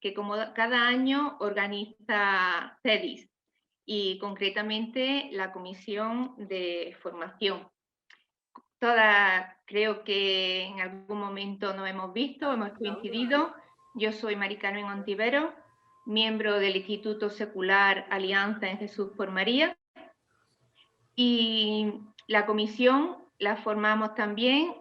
que como cada año organiza CEDIS y concretamente la Comisión de Formación. Todas creo que en algún momento nos hemos visto, hemos coincidido. Yo soy Mari Carmen Ontivero, miembro del Instituto Secular Alianza en Jesús por María, y la comisión la forma también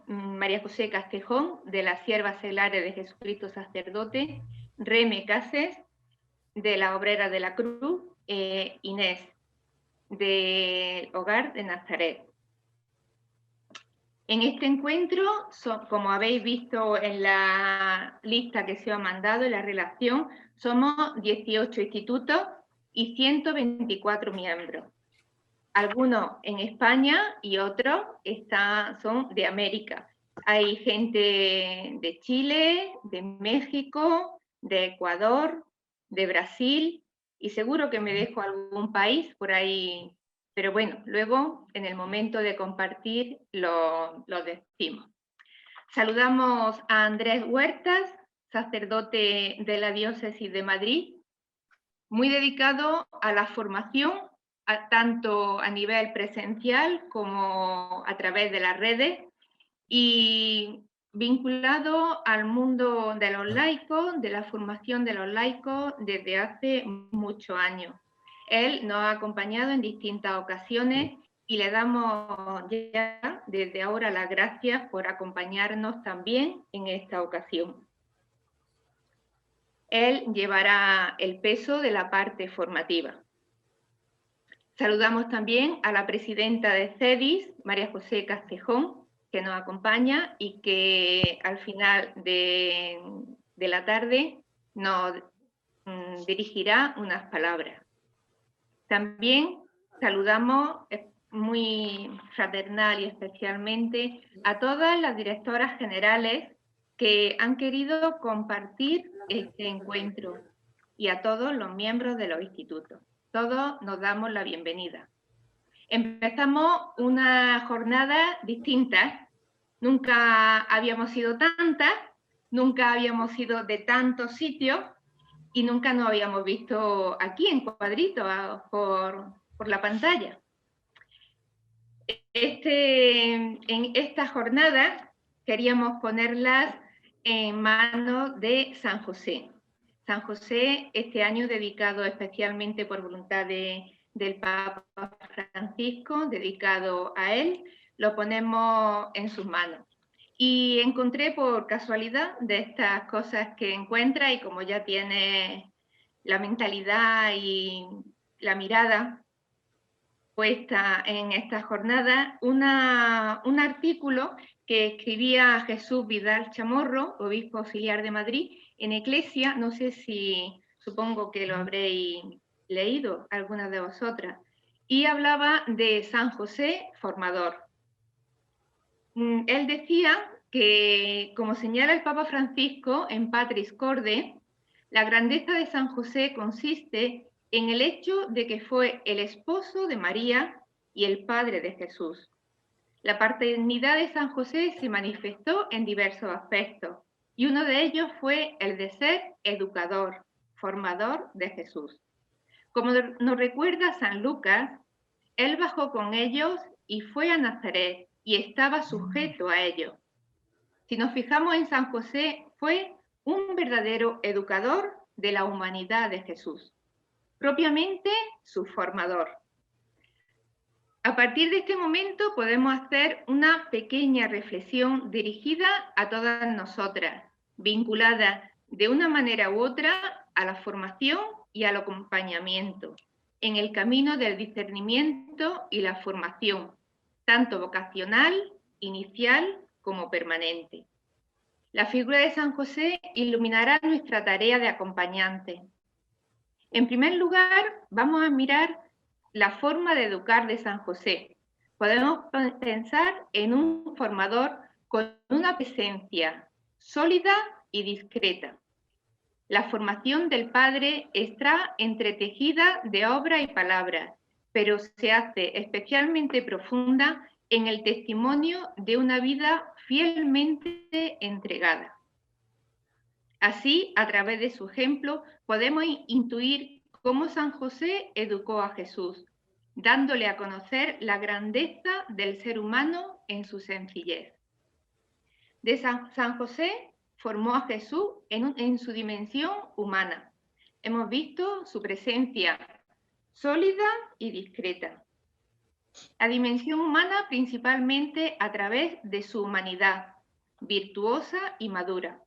María José Castejón, de las Siervas Seglares de Jesucristo Sacerdote, Reme Cases, de la Obrera de la Cruz, Inés, del Hogar de Nazaret. En este encuentro, como habéis visto en la lista que se os ha mandado, en la relación, somos 18 institutos y 124 miembros. Algunos en España y otros son de América. Hay gente de Chile, de México, de Ecuador, de Brasil, y seguro que me dejo algún país por ahí, pero bueno, luego en el momento de compartir lo decimos. Saludamos a Andrés Huertas, sacerdote de la Diócesis de Madrid, muy dedicado a la formación, tanto a nivel presencial como a través de las redes, y vinculado al mundo de los laicos, de la formación de los laicos desde hace muchos años. Él nos ha acompañado en distintas ocasiones y le damos ya desde ahora las gracias por acompañarnos también en esta ocasión. Él llevará el peso de la parte formativa. Saludamos también a la presidenta de CEDIS, María José Castejón, que nos acompaña y que al final de la tarde nos dirigirá unas palabras. También saludamos muy fraternal y especialmente a todas las directoras generales que han querido compartir este encuentro y a todos los miembros de los institutos. Todos nos damos la bienvenida. Empezamos una jornada distinta. Nunca habíamos ido tantas, nunca habíamos ido de tantos sitios y nunca nos habíamos visto aquí en cuadrito por la pantalla. En esta jornada queríamos ponerlas en manos de San José. San José, este año dedicado especialmente por voluntad del Papa Francisco, dedicado a él, lo ponemos en sus manos. Y encontré por casualidad de estas cosas que encuentra, y como ya tiene la mentalidad y la mirada puesta en esta jornada, un artículo que escribía Jesús Vidal Chamorro, obispo auxiliar de Madrid, en Eclesia. No sé si, supongo que lo habréis leído algunas de vosotras, y hablaba de San José formador. Él decía que, como señala el Papa Francisco en Patris Corde, la grandeza de San José consiste en el hecho de que fue el esposo de María y el padre de Jesús. La paternidad de San José se manifestó en diversos aspectos, y uno de ellos fue el de ser educador, formador de Jesús. Como nos recuerda San Lucas, él bajó con ellos y fue a Nazaret y estaba sujeto a ellos. Si nos fijamos en San José, fue un verdadero educador de la humanidad de Jesús, propiamente su formador. A partir de este momento podemos hacer una pequeña reflexión dirigida a todas nosotras, vinculada de una manera u otra a la formación y al acompañamiento, en el camino del discernimiento y la formación, tanto vocacional, inicial como permanente. La figura de San José iluminará nuestra tarea de acompañante. En primer lugar, vamos a mirar la forma de educar de San José. Podemos pensar en un formador con una presencia sólida y discreta. La formación del padre está entretejida de obra y palabra, pero se hace especialmente profunda en el testimonio de una vida fielmente entregada. Así, a través de su ejemplo, podemos intuir cómo San José educó a Jesús, dándole a conocer la grandeza del ser humano en su sencillez. De San José formó a Jesús en su dimensión humana. Hemos visto su presencia sólida y discreta. La dimensión humana principalmente a través de su humanidad, virtuosa y madura,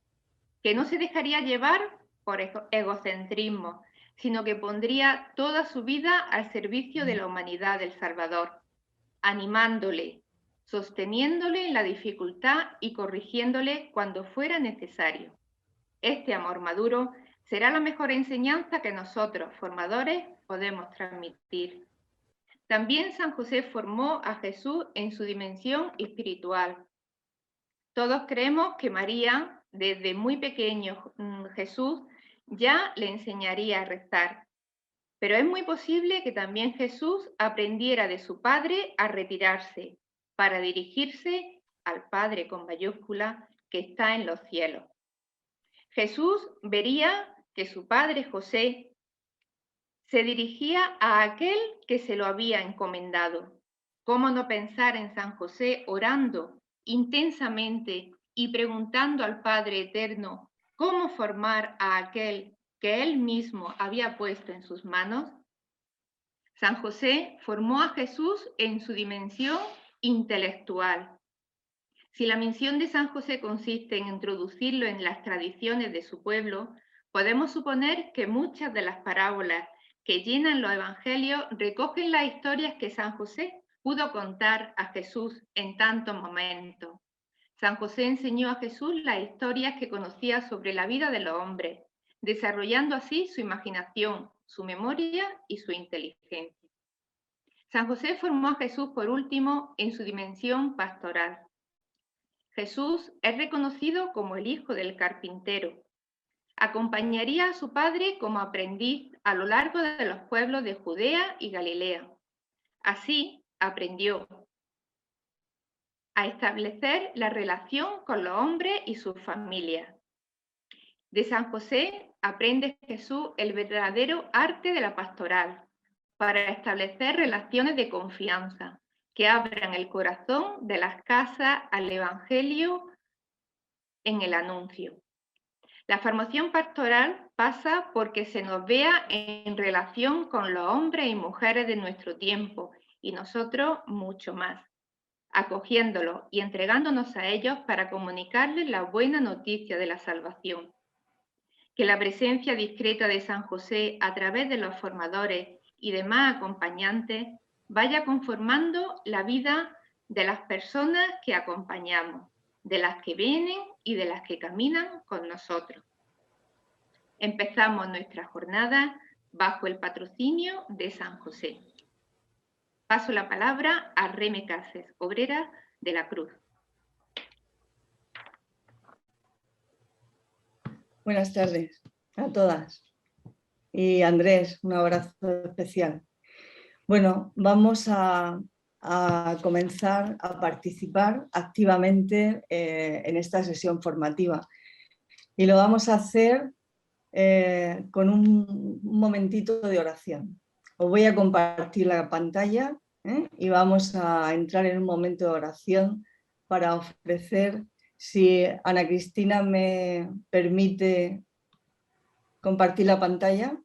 que no se dejaría llevar por egocentrismo, sino que pondría toda su vida al servicio de la humanidad del Salvador, animándole, sosteniéndole en la dificultad y corrigiéndole cuando fuera necesario. Este amor maduro será la mejor enseñanza que nosotros, formadores, podemos transmitir. También San José formó a Jesús en su dimensión espiritual. Todos creemos que María, desde muy pequeño, Jesús ya le enseñaría a rezar. Pero es muy posible que también Jesús aprendiera de su Padre a retirarse para dirigirse al Padre con mayúscula que está en los cielos. Jesús vería que su padre José se dirigía a aquel que se lo había encomendado. ¿Cómo no pensar en San José orando intensamente y preguntando al Padre Eterno cómo formar a aquel que él mismo había puesto en sus manos? San José formó a Jesús en su dimensión intelectual. Si la misión de San José consiste en introducirlo en las tradiciones de su pueblo, podemos suponer que muchas de las parábolas que llenan los evangelios recogen las historias que San José pudo contar a Jesús en tantos momentos. San José enseñó a Jesús las historias que conocía sobre la vida de los hombres, desarrollando así su imaginación, su memoria y su inteligencia. San José formó a Jesús, por último, en su dimensión pastoral. Jesús es reconocido como el hijo del carpintero. Acompañaría a su padre como aprendiz a lo largo de los pueblos de Judea y Galilea. Así aprendió a establecer la relación con los hombres y sus familias. De San José aprende Jesús el verdadero arte de la pastoral para establecer relaciones de confianza que abran el corazón de las casas al Evangelio en el anuncio. La formación pastoral pasa porque se nos vea en relación con los hombres y mujeres de nuestro tiempo y nosotros mucho más, acogiéndolos y entregándonos a ellos para comunicarles la buena noticia de la salvación. Que la presencia discreta de San José a través de los formadores y demás acompañantes vaya conformando la vida de las personas que acompañamos, de las que vienen y de las que caminan con nosotros. Empezamos nuestra jornada bajo el patrocinio de San José. Paso la palabra a Reme Cases, obrera de la Cruz. Buenas tardes a todas. Y Andrés, un abrazo especial. Bueno, vamos a comenzar a participar activamente en esta sesión formativa. Y lo vamos a hacer con un momentito de oración. Os voy a compartir la pantalla y vamos a entrar en un momento de oración para ofrecer, si Ana Cristina me permite compartir la pantalla.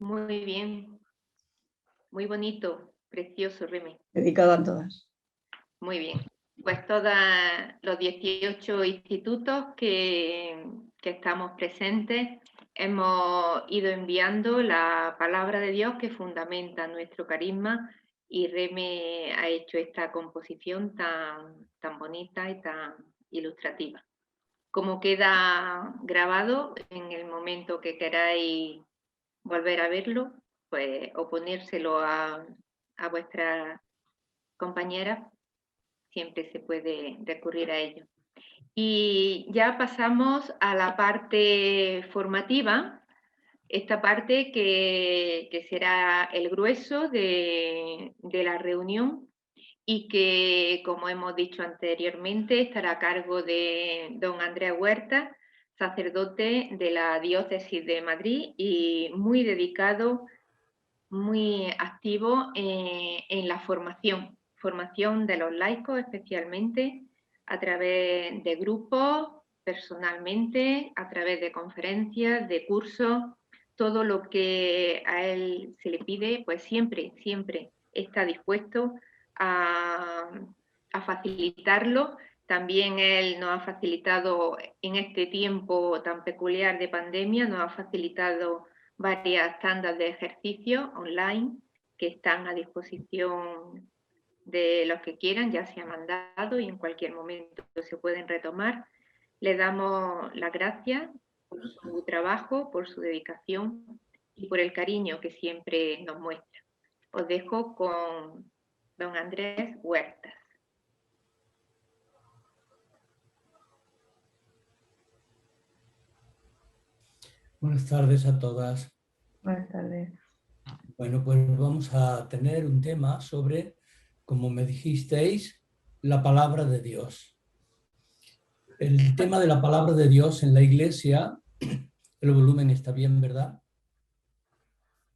Muy bien, muy bonito, precioso, Reme. Dedicado a todas. Muy bien. Pues todos los 18 institutos que estamos presentes hemos ido enviando la palabra de Dios que fundamenta nuestro carisma, y Reme ha hecho esta composición tan bonita y tan ilustrativa. Como queda grabado, en el momento que queráis volver a verlo, pues o ponérselo a vuestras compañeras, siempre se puede recurrir a ello. Y ya pasamos a la parte formativa, esta parte que será el grueso de la reunión y que, como hemos dicho anteriormente, estará a cargo de don Andrés Huerta, sacerdote de la Diócesis de Madrid y muy dedicado, muy activo en la formación de los laicos, especialmente a través de grupos, personalmente, a través de conferencias, de cursos, todo lo que a él se le pide, pues siempre está dispuesto a facilitarlo. También él nos ha facilitado en este tiempo tan peculiar de pandemia, nos ha facilitado varias tandas de ejercicio online que están a disposición de los que quieran, ya se ha mandado y en cualquier momento se pueden retomar. Le damos las gracias por su trabajo, por su dedicación y por el cariño que siempre nos muestra. Os dejo con don Andrés Huertas. Buenas tardes a todas. Buenas tardes. Bueno, pues vamos a tener un tema sobre, como me dijisteis, la palabra de Dios. El tema de la palabra de Dios en la Iglesia, el volumen está bien, ¿verdad?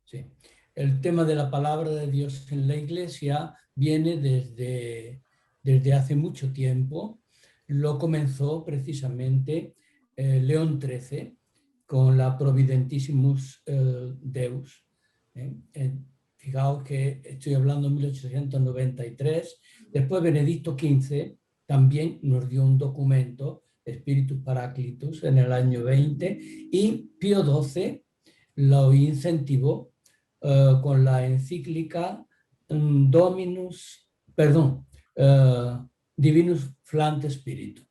Sí. El tema de la palabra de Dios en la Iglesia viene desde hace mucho tiempo. Lo comenzó precisamente León XIII con la Providentissimus Deus. Fijaos que estoy hablando de 1893. Después Benedicto XV también nos dio un documento, Spiritus Paraclitus, en el año 20, y Pío XII lo incentivó con la encíclica Divinus Flant Spiritu.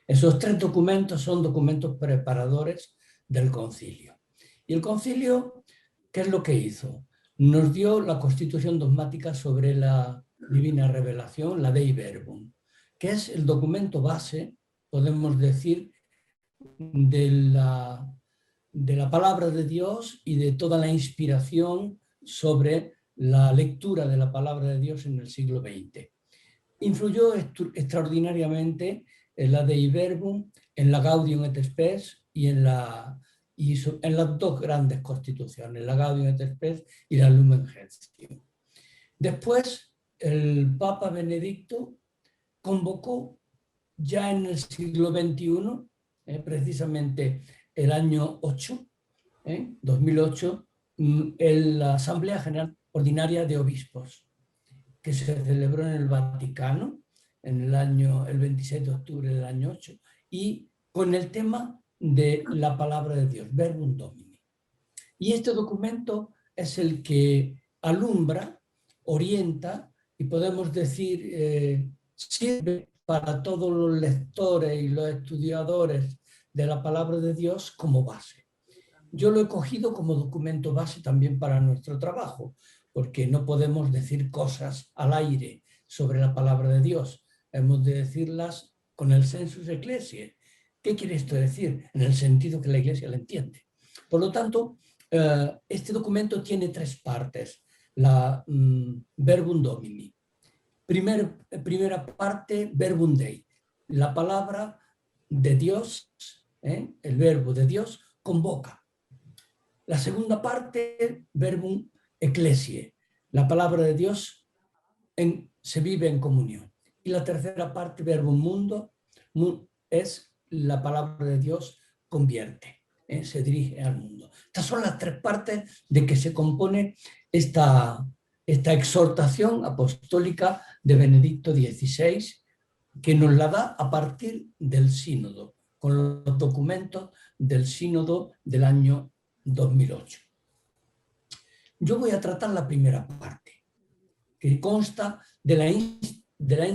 Esos tres documentos son documentos preparadores del concilio. Y el concilio, ¿qué es lo que hizo? Nos dio la constitución dogmática sobre la divina revelación, la Dei Verbum, que es el documento base, podemos decir, de la palabra de Dios y de toda la inspiración sobre la lectura de la palabra de Dios en el siglo XX. Influyó extraordinariamente en la Dei Verbum, en la Gaudium et Spes y en las dos grandes constituciones, la Gaudium et Spes y la Lumen Gentium. Después, el Papa Benedicto convocó ya en el siglo XXI, precisamente el año 8, 2008, en la Asamblea General Ordinaria de Obispos, que se celebró en el Vaticano el 26 de octubre del año 8, y con el tema de la palabra de Dios, Verbum Domini. Y este documento es el que alumbra, orienta y podemos decir sirve para todos los lectores y los estudiadores de la palabra de Dios como base. Yo lo he cogido como documento base también para nuestro trabajo, porque no podemos decir cosas al aire sobre la palabra de Dios. Hemos de decirlas con el sensus ecclesiae. ¿Qué quiere esto decir? En el sentido que la Iglesia la entiende. Por lo tanto, este documento tiene tres partes. La Verbum Domini. Primera parte, Verbum Dei. La palabra de Dios, el verbo de Dios, convoca. La segunda parte, Verbum Ecclesiae. La palabra de Dios se vive en comunión. Y la tercera parte, Verbum Mundo, es la palabra de Dios convierte. se dirige al mundo. Estas son las tres partes de que se compone esta exhortación apostólica de Benedicto XVI, que nos la da a partir del sínodo, con los documentos del sínodo del año 2008. Yo voy a tratar la primera parte, que consta de la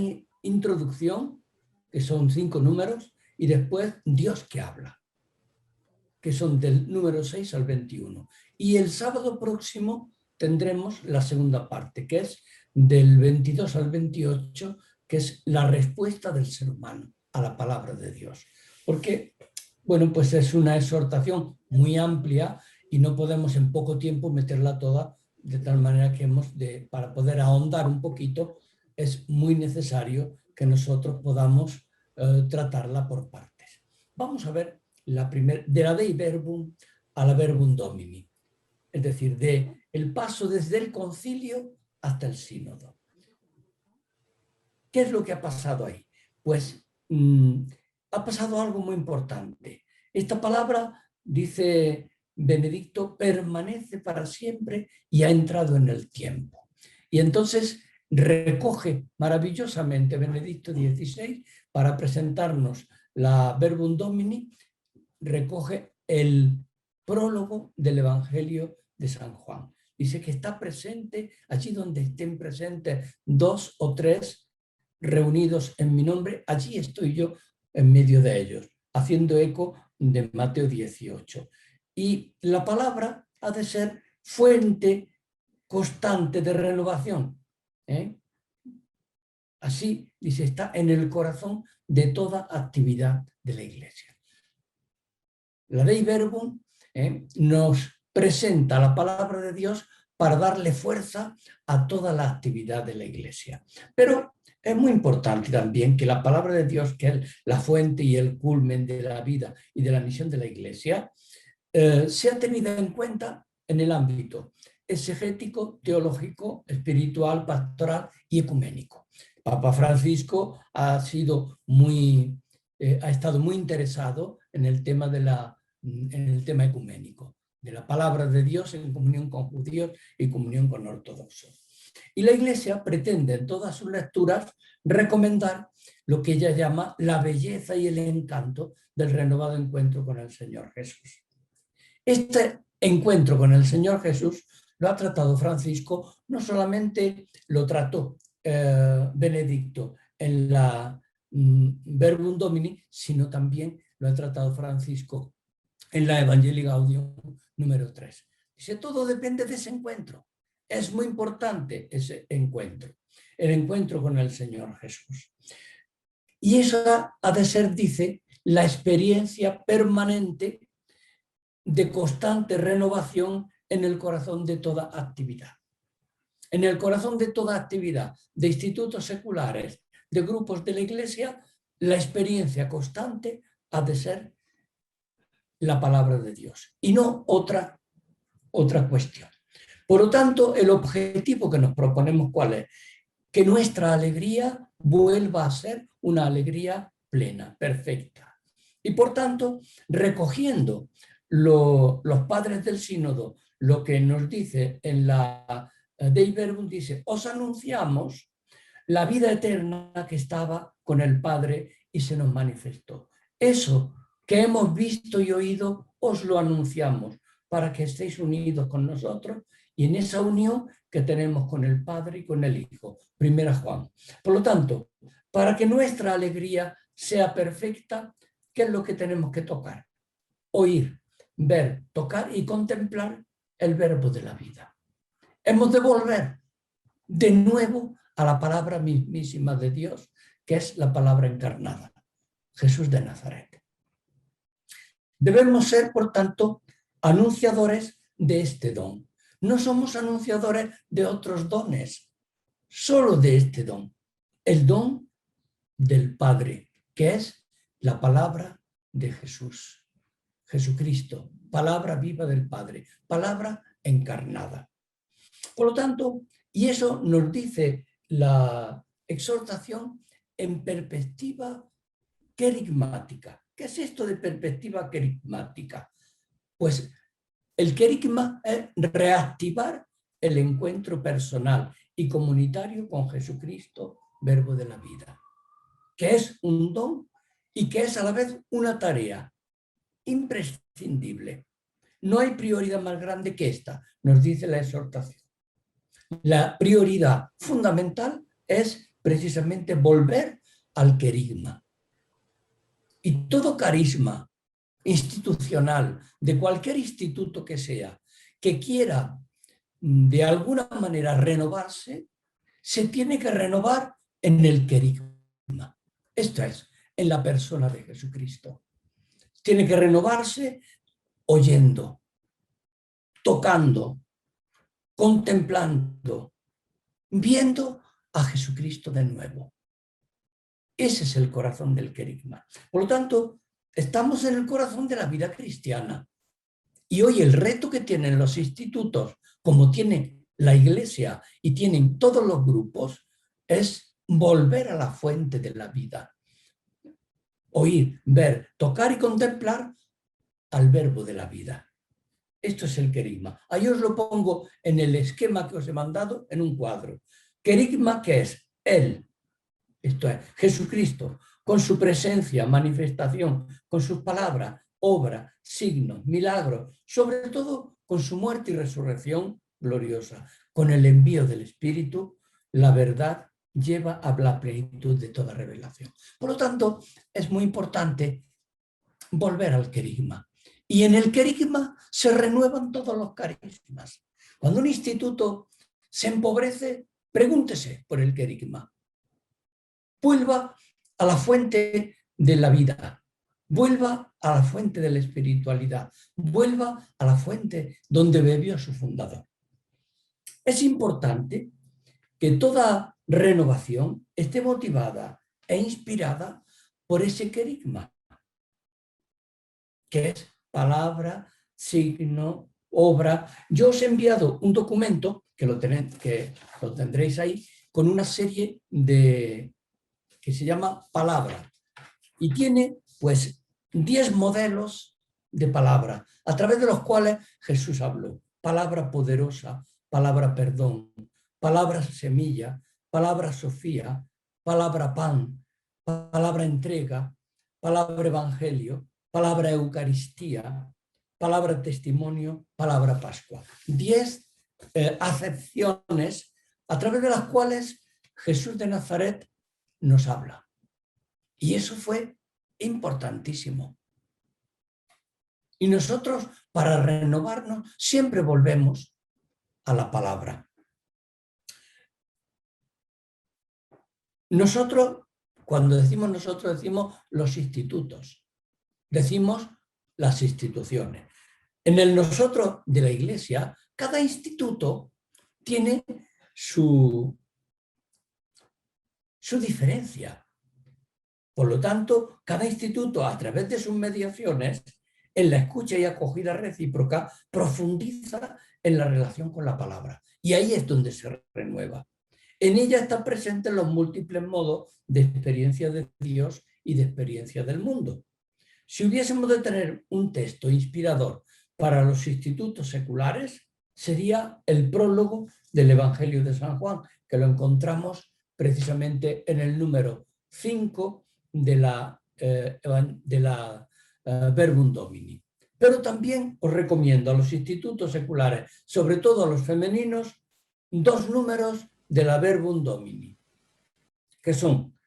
introducción, que son 5 números, y después Dios que habla, que son del número 6 al 21. Y el sábado próximo tendremos la segunda parte, que es del 22 al 28, que es la respuesta del ser humano a la palabra de Dios. Porque, bueno, pues es una exhortación muy amplia y no podemos en poco tiempo meterla toda, de tal manera que para poder ahondar un poquito, es muy necesario que nosotros podamos tratarla por partes. Vamos a ver de la Dei Verbum a la Verbum Domini, es decir, el paso desde el concilio hasta el sínodo. ¿Qué es lo que ha pasado ahí? Pues ha pasado algo muy importante. Esta palabra, dice Benedicto, permanece para siempre y ha entrado en el tiempo. Y entonces recoge maravillosamente Benedicto XVI para presentarnos la Verbum Domini, recoge el prólogo del Evangelio de San Juan. Dice que está presente allí donde estén presentes 2 o 3 reunidos en mi nombre, allí estoy yo en medio de ellos, haciendo eco de Mateo 18. Y la palabra ha de ser fuente constante de renovación. Así, dice, está en el corazón de toda actividad de la Iglesia. La Dei Verbum nos presenta la palabra de Dios para darle fuerza a toda la actividad de la Iglesia. Pero es muy importante también que la palabra de Dios, que es la fuente y el culmen de la vida y de la misión de la Iglesia, sea tenida en cuenta en el ámbito exegético, teológico, espiritual, pastoral y ecuménico. Papa Francisco ha estado muy interesado en el tema ecuménico, de la palabra de Dios en comunión con judíos y comunión con ortodoxos. Y la Iglesia pretende en todas sus lecturas recomendar lo que ella llama la belleza y el encanto del renovado encuentro con el Señor Jesús. Este encuentro con el Señor Jesús lo ha tratado Francisco, no solamente lo trató Benedicto en la Verbum Domini, sino también lo ha tratado Francisco en la Evangelii Gaudium número 3. Dice, todo depende de ese encuentro. Es muy importante ese encuentro, el encuentro con el Señor Jesús. Y esa ha de ser, dice, la experiencia permanente de constante renovación en el corazón de toda actividad. En el corazón de toda actividad, de institutos seculares, de grupos de la Iglesia, la experiencia constante ha de ser la palabra de Dios y no otra cuestión. Por lo tanto, el objetivo que nos proponemos, ¿cuál es? Que nuestra alegría vuelva a ser una alegría plena, perfecta. Y por tanto, recogiendo los padres del sínodo, lo que nos dice en la Dei Verbum, dice, os anunciamos la vida eterna que estaba con el Padre y se nos manifestó. Eso que hemos visto y oído, os lo anunciamos para que estéis unidos con nosotros y en esa unión que tenemos con el Padre y con el Hijo. 1 Juan. Por lo tanto, para que nuestra alegría sea perfecta, ¿qué es lo que tenemos que tocar? Oír, ver, tocar y contemplar el verbo de la vida. Hemos de volver de nuevo a la palabra mismísima de Dios, que es la palabra encarnada, Jesús de Nazaret. Debemos ser, por tanto, anunciadores de este don. No somos anunciadores de otros dones, solo de este don, el don del Padre, que es la palabra de Jesús, Jesucristo, palabra viva del Padre, palabra encarnada. Por lo tanto, y eso nos dice la exhortación en perspectiva querigmática. ¿Qué es esto de perspectiva querigmática? Pues el querigma es reactivar el encuentro personal y comunitario con Jesucristo, verbo de la vida, que es un don y que es a la vez una tarea imprescindible. No hay prioridad más grande que esta, nos dice la exhortación. La prioridad fundamental es precisamente volver al querigma. Y todo carisma institucional, de cualquier instituto que sea, que quiera de alguna manera renovarse, se tiene que renovar en el querigma. Esto es, en la persona de Jesucristo. Tiene que renovarse oyendo, tocando, contemplando, viendo a Jesucristo de nuevo. Ese es el corazón del querigma. Por lo tanto, estamos en el corazón de la vida cristiana. Y hoy el reto que tienen los institutos, como tiene la Iglesia y tienen todos los grupos, es volver a la fuente de la vida. Oír, ver, tocar y contemplar al verbo de la vida. Esto es el querigma. Ahí os lo pongo en el esquema que os he mandado en un cuadro. Querigma, ¿qué es? Él. Esto es, Jesucristo, con su presencia, manifestación, con sus palabras, obra, signos, milagros, sobre todo con su muerte y resurrección gloriosa. Con el envío del Espíritu, la verdad lleva a la plenitud de toda revelación. Por lo tanto, es muy importante volver al querigma. Y en el querigma se renuevan todos los carismas. Cuando un instituto se empobrece, pregúntese por el querigma. Vuelva a la fuente de la vida, vuelva a la fuente de la espiritualidad, vuelva a la fuente donde bebió su fundador. Es importante que toda renovación esté motivada e inspirada por ese querigma, que es palabra, signo, obra. Yo os he enviado un documento, que lo tendréis ahí, con una serie que se llama palabra. Y tiene, pues, 10 modelos de palabra, a través de los cuales Jesús habló. Palabra poderosa, palabra perdón, palabra semilla, palabra Sofía, palabra pan, palabra entrega, palabra evangelio, palabra Eucaristía, palabra testimonio, palabra Pascua. 10 acepciones a través de las cuales Jesús de Nazaret nos habla. Y eso fue importantísimo. Y nosotros, para renovarnos, siempre volvemos a la palabra. Nosotros, cuando decimos nosotros, decimos los institutos, decimos las instituciones. En el nosotros de la Iglesia, cada instituto tiene su diferencia. Por lo tanto, cada instituto, a través de sus mediaciones, en la escucha y acogida recíproca, profundiza en la relación con la palabra. Y ahí es donde se renueva. En ella están presentes los múltiples modos de experiencia de Dios y de experiencia del mundo. Si hubiésemos de tener un texto inspirador para los institutos seculares, sería el prólogo del Evangelio de San Juan, que lo encontramos precisamente en el número 5 de la Verbum Domini. Pero también os recomiendo a los institutos seculares, sobre todo a los femeninos, 2 números de la Verbum Domini, que son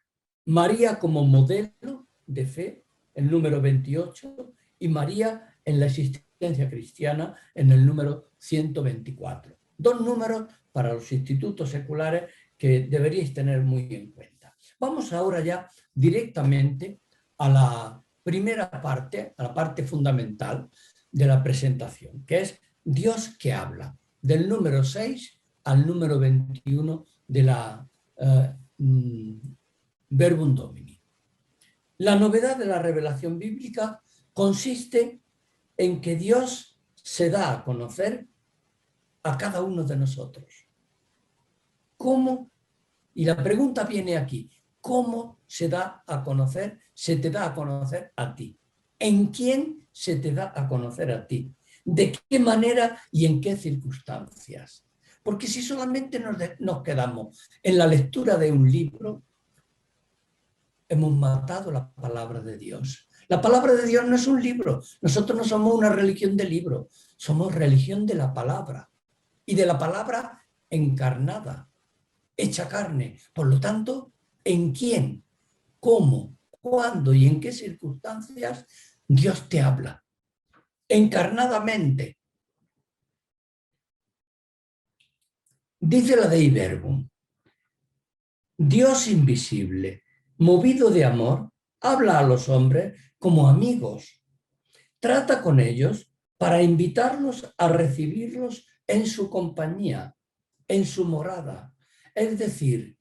María como modelo de fe, el número 28, y María en la existencia cristiana, en el número 124. 2 números para los institutos seculares que deberíais tener muy en cuenta. Vamos ahora ya directamente a la primera parte, a la parte fundamental de la presentación, que es Dios que habla, del número 6 al número 21 de la Verbum Domini. La novedad de la revelación bíblica consiste en que Dios se da a conocer a cada uno de nosotros. ¿Cómo? Y la pregunta viene aquí. ¿Cómo se da a conocer? Se te da a conocer a ti. ¿En quién se te da a conocer a ti? de qué manera y en qué circunstancias. Porque si solamente nos quedamos en la lectura de un libro, hemos matado la palabra de Dios. La palabra de Dios no es un libro. Nosotros no somos una religión de libros. Somos religión de la palabra. Y de la palabra encarnada, hecha carne. Por lo tanto, ¿en quién, cómo, cuándo y en qué circunstancias Dios te habla? Encarnadamente. Dice la Dei Verbum: Dios invisible, movido de amor, habla a los hombres como amigos. Trata con ellos para invitarlos a recibirlos en su compañía, en su morada. Es decir,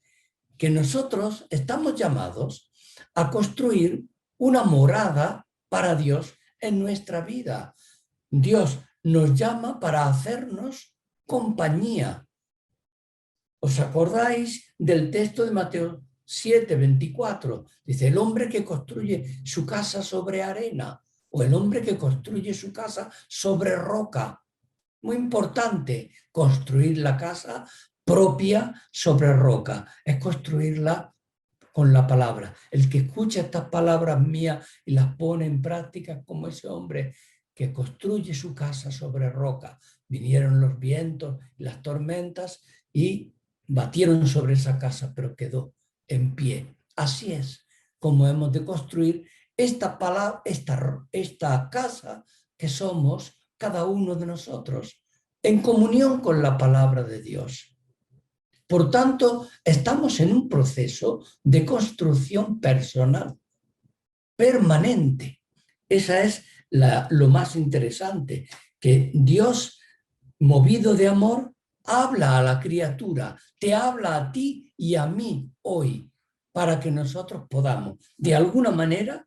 que nosotros estamos llamados a construir una morada para Dios en nuestra vida. Dios nos llama para hacernos compañía. ¿Os acordáis del texto de Mateo 7:24? Dice, el hombre que construye su casa sobre arena o el hombre que construye su casa sobre roca. Muy importante, construir la casa propia sobre roca. Es construirla con la palabra. El que escucha estas palabras mías y las pone en práctica, como ese hombre que construye su casa sobre roca. Vinieron los vientos y las tormentas y batieron sobre esa casa, pero quedó en pie. Así es como hemos de construir esta casa que somos cada uno de nosotros, en comunión con la palabra de Dios. Por tanto, estamos en un proceso de construcción personal, permanente. Esa es lo más interesante, que Dios, movido de amor, habla a la criatura, te habla a ti y a mí hoy, para que nosotros podamos, de alguna manera,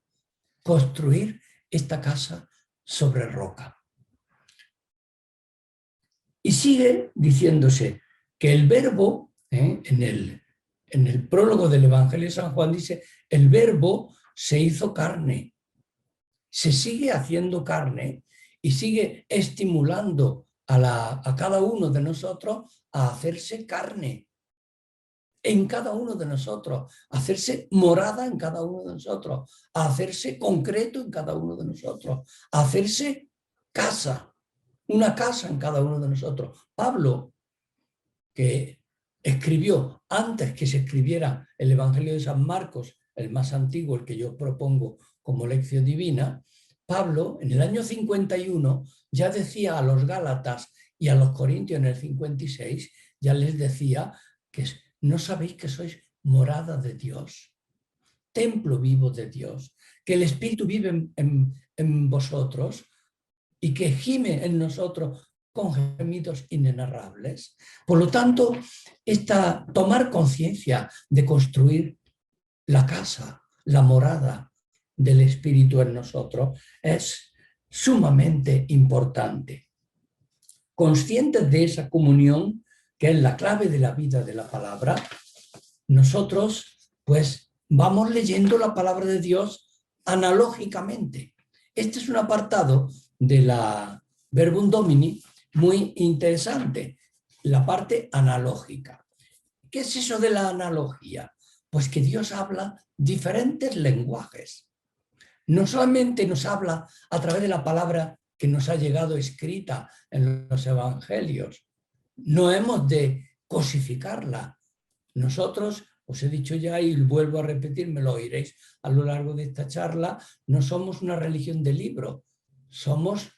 construir esta casa sobre roca. Y sigue diciéndose que el verbo, en el prólogo del Evangelio de San Juan dice, el verbo se hizo carne, se sigue haciendo carne y sigue estimulando a cada uno de nosotros a hacerse carne en cada uno de nosotros, a hacerse morada en cada uno de nosotros, a hacerse concreto en cada uno de nosotros, a hacerse casa, una casa en cada uno de nosotros. Pablo, que escribió antes que se escribiera el Evangelio de San Marcos, el más antiguo, el que yo propongo como lección divina, Pablo en el año 51 ya decía a los Gálatas y a los Corintios en el 56, ya les decía que no sabéis que sois morada de Dios, templo vivo de Dios, que el Espíritu vive en vosotros y que gime en nosotros con gemidos inenarrables. Por lo tanto, tomar conciencia de construir la casa, la morada del Espíritu en nosotros es sumamente importante. Conscientes de esa comunión, que es la clave de la vida de la palabra, nosotros pues vamos leyendo la palabra de Dios analógicamente. Este es un apartado de la Verbum Domini muy interesante, la parte analógica. ¿Qué es eso de la analogía? Pues que Dios habla diferentes lenguajes. No solamente nos habla a través de la palabra que nos ha llegado escrita en los evangelios, no hemos de cosificarla. Nosotros, os he dicho ya y vuelvo a repetir, me lo oiréis a lo largo de esta charla, no somos una religión de libro, somos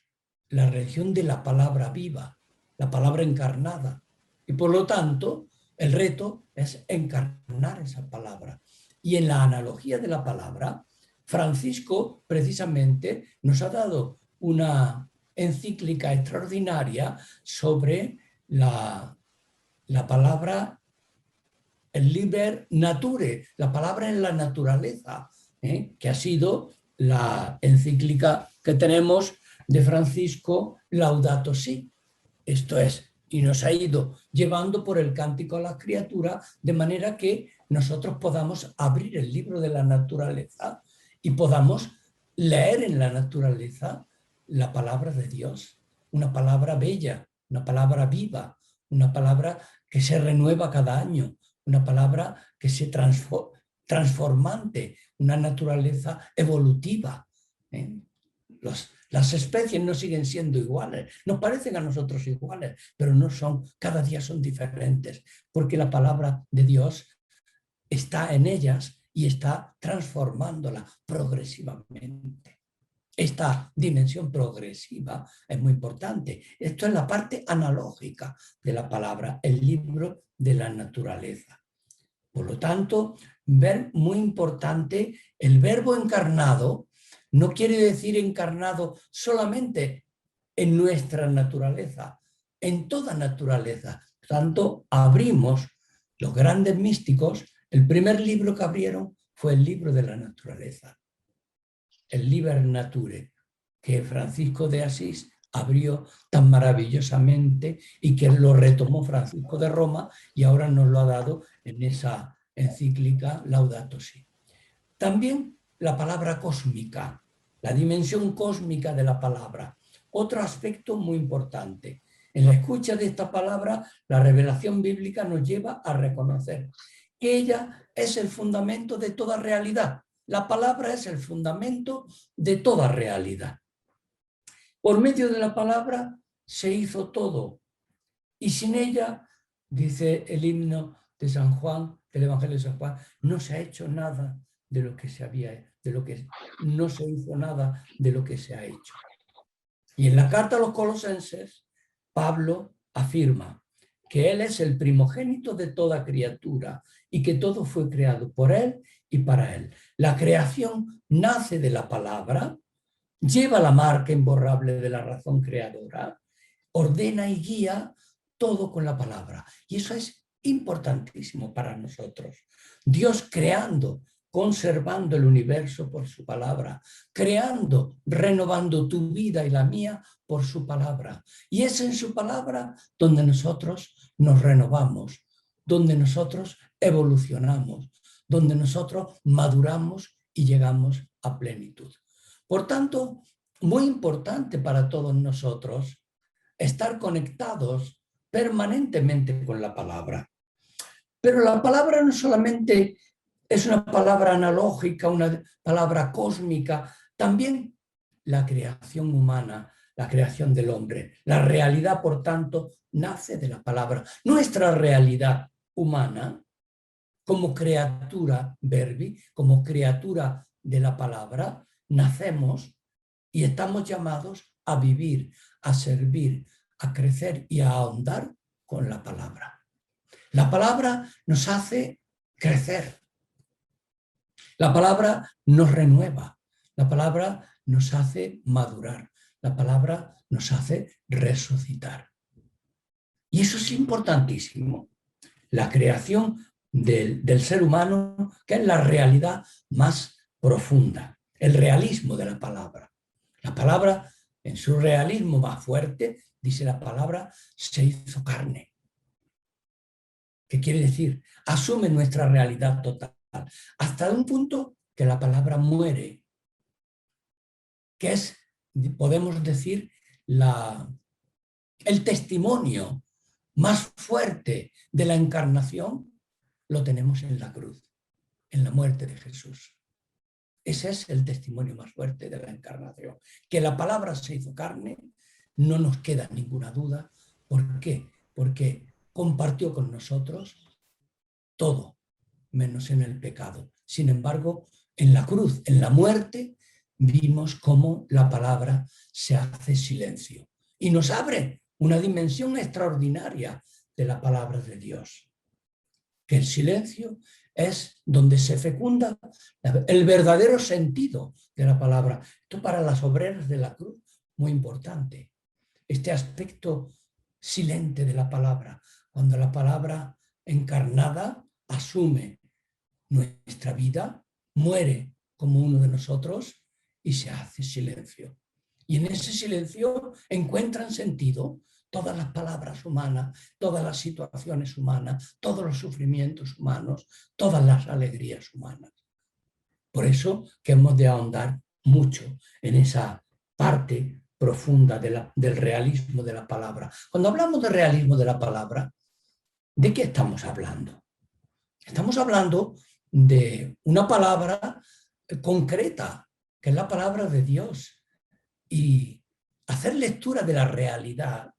la religión de la palabra viva, la palabra encarnada. Y por lo tanto, el reto es encarnar esa palabra. Y en la analogía de la palabra, Francisco precisamente nos ha dado una encíclica extraordinaria sobre la palabra, el liber nature, la palabra en la naturaleza, que ha sido la encíclica que tenemos de Francisco, Laudato Si. Esto es, y nos ha ido llevando por el cántico a la criatura, de manera que nosotros podamos abrir el libro de la naturaleza y podamos leer en la naturaleza la palabra de Dios. una palabra bella, una palabra viva, una palabra que se renueva cada año, una palabra que se transformante, una naturaleza evolutiva. Las especies no siguen siendo iguales, nos parecen a nosotros iguales, pero no son, cada día son diferentes, porque la palabra de Dios está en ellas y está transformándola progresivamente. Esta dimensión progresiva es muy importante. Esto es la parte analógica de la palabra, el libro de la naturaleza. Por lo tanto, ver muy importante, el verbo encarnado no quiere decir encarnado solamente en nuestra naturaleza, en toda naturaleza. Por tanto, abrimos los grandes místicos, el primer libro que abrieron fue el libro de la naturaleza, el Liber Naturae, que Francisco de Asís abrió tan maravillosamente y que lo retomó Francisco de Roma y ahora nos lo ha dado en esa encíclica Laudato Si. También la palabra cósmica, la dimensión cósmica de la palabra, otro aspecto muy importante. En la escucha de esta palabra, la revelación bíblica nos lleva a reconocer que ella es el fundamento de toda realidad. La palabra es el fundamento de toda realidad. Por medio de la palabra se hizo todo. Y sin ella, dice el himno de San Juan, del Evangelio de San Juan, no se ha hecho nada de lo que se había, no se hizo nada de lo que se ha hecho. Y en la carta a los Colosenses, Pablo afirma que él es el primogénito de toda criatura y que todo fue creado por él y para él. La creación nace de la palabra, lleva la marca imborrable de la razón creadora, ordena y guía todo con la palabra. Y eso es importantísimo para nosotros. Dios creando, conservando el universo por su palabra, creando, renovando tu vida y la mía por su palabra. Y es en su palabra donde nosotros nos renovamos, donde nosotros evolucionamos, donde nosotros maduramos y llegamos a plenitud. Por tanto, muy importante para todos nosotros estar conectados permanentemente con la palabra. Pero la palabra no solamente es una palabra analógica, una palabra cósmica, también la creación humana, la creación del hombre. La realidad, por tanto, nace de la palabra. Nuestra realidad humana, como criatura verbi, como criatura de la palabra, nacemos y estamos llamados a vivir, a servir, a crecer y a ahondar con la palabra. La palabra nos hace crecer. La palabra nos renueva. La palabra nos hace madurar. La palabra nos hace resucitar. Y eso es importantísimo. La creación del ser humano, que es la realidad más profunda, el realismo de la palabra. La palabra, en su realismo más fuerte, dice la palabra, se hizo carne. ¿Qué quiere decir? Asume nuestra realidad total, hasta un punto que la palabra muere, que es, podemos decir, el testimonio más fuerte de la encarnación, lo tenemos en la cruz, en la muerte de Jesús. Ese es el testimonio más fuerte de la encarnación. Que la palabra se hizo carne, no nos queda ninguna duda. ¿Por qué? Porque compartió con nosotros todo, menos en el pecado. Sin embargo, en la cruz, en la muerte, vimos cómo la palabra se hace silencio y nos abre una dimensión extraordinaria de la palabra de Dios. Que el silencio es donde se fecunda el verdadero sentido de la palabra. Esto para las obreras de la cruz, muy importante. Este aspecto silente de la palabra, cuando la palabra encarnada asume nuestra vida, muere como uno de nosotros y se hace silencio. Y en ese silencio encuentran sentido todas las palabras humanas, todas las situaciones humanas, todos los sufrimientos humanos, todas las alegrías humanas. Por eso que hemos de ahondar mucho en esa parte profunda del realismo de la palabra. Cuando hablamos de realismo de la palabra, ¿de qué estamos hablando? Estamos hablando de una palabra concreta, que es la palabra de Dios. Y hacer lectura de la realidad,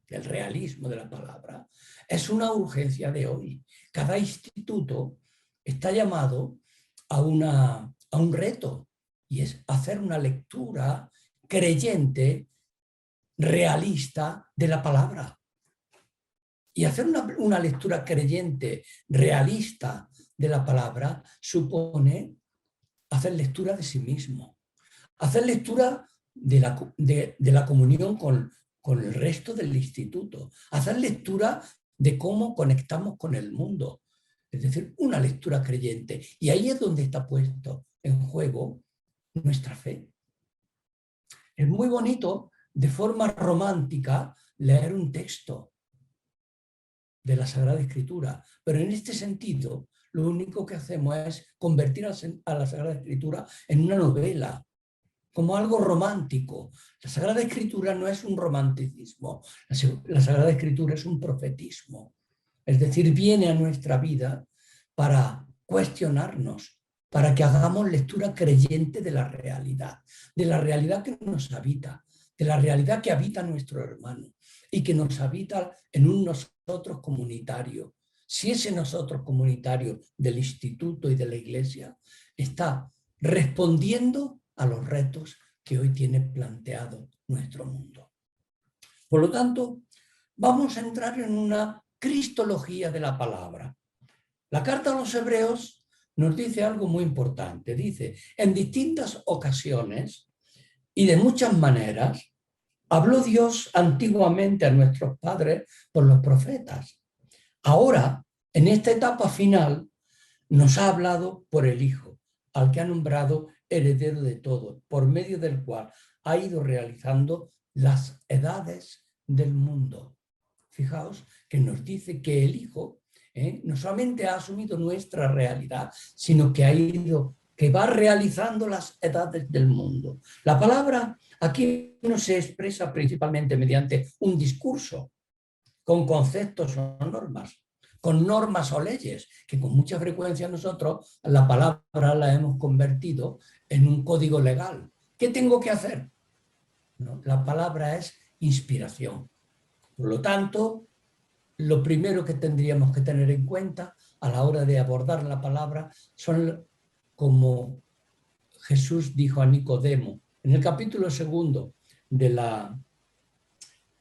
del realismo de la palabra, es una urgencia de hoy. Cada instituto está llamado a un reto, y es hacer una lectura creyente, realista de la palabra. Y hacer una lectura creyente, realista de la palabra supone hacer lectura de sí mismo, hacer lectura de la comunión con el resto del instituto, hacer lectura de cómo conectamos con el mundo, es decir, una lectura creyente. Y ahí es donde está puesto en juego nuestra fe. Es muy bonito, de forma romántica, leer un texto de la Sagrada Escritura, pero en este sentido lo único que hacemos es convertir a la Sagrada Escritura en una novela, como algo romántico. La Sagrada Escritura no es un romanticismo, la Sagrada Escritura es un profetismo, es decir, viene a nuestra vida para cuestionarnos, para que hagamos lectura creyente de la realidad que nos habita, de la realidad que habita nuestro hermano y que nos habita en un nosotros comunitario. Si ese nosotros comunitario del instituto y de la iglesia está respondiendo a los retos que hoy tiene planteado nuestro mundo. Por lo tanto, vamos a entrar en una cristología de la palabra. La carta a los Hebreos nos dice algo muy importante. Dice, en distintas ocasiones y de muchas maneras, habló Dios antiguamente a nuestros padres por los profetas. Ahora, en esta etapa final, nos ha hablado por el Hijo, al que ha nombrado heredero de todo, por medio del cual ha ido realizando las edades del mundo. Fijaos que nos dice que el Hijo no solamente ha asumido nuestra realidad, sino que va realizando las edades del mundo. La palabra aquí no se expresa principalmente mediante un discurso, con conceptos o normas, con normas o leyes, que con mucha frecuencia nosotros la palabra la hemos convertido en un código legal. ¿Qué tengo que hacer? ¿No? La palabra es inspiración. Por lo tanto, lo primero que tendríamos que tener en cuenta a la hora de abordar la palabra son, como Jesús dijo a Nicodemo, en el capítulo 2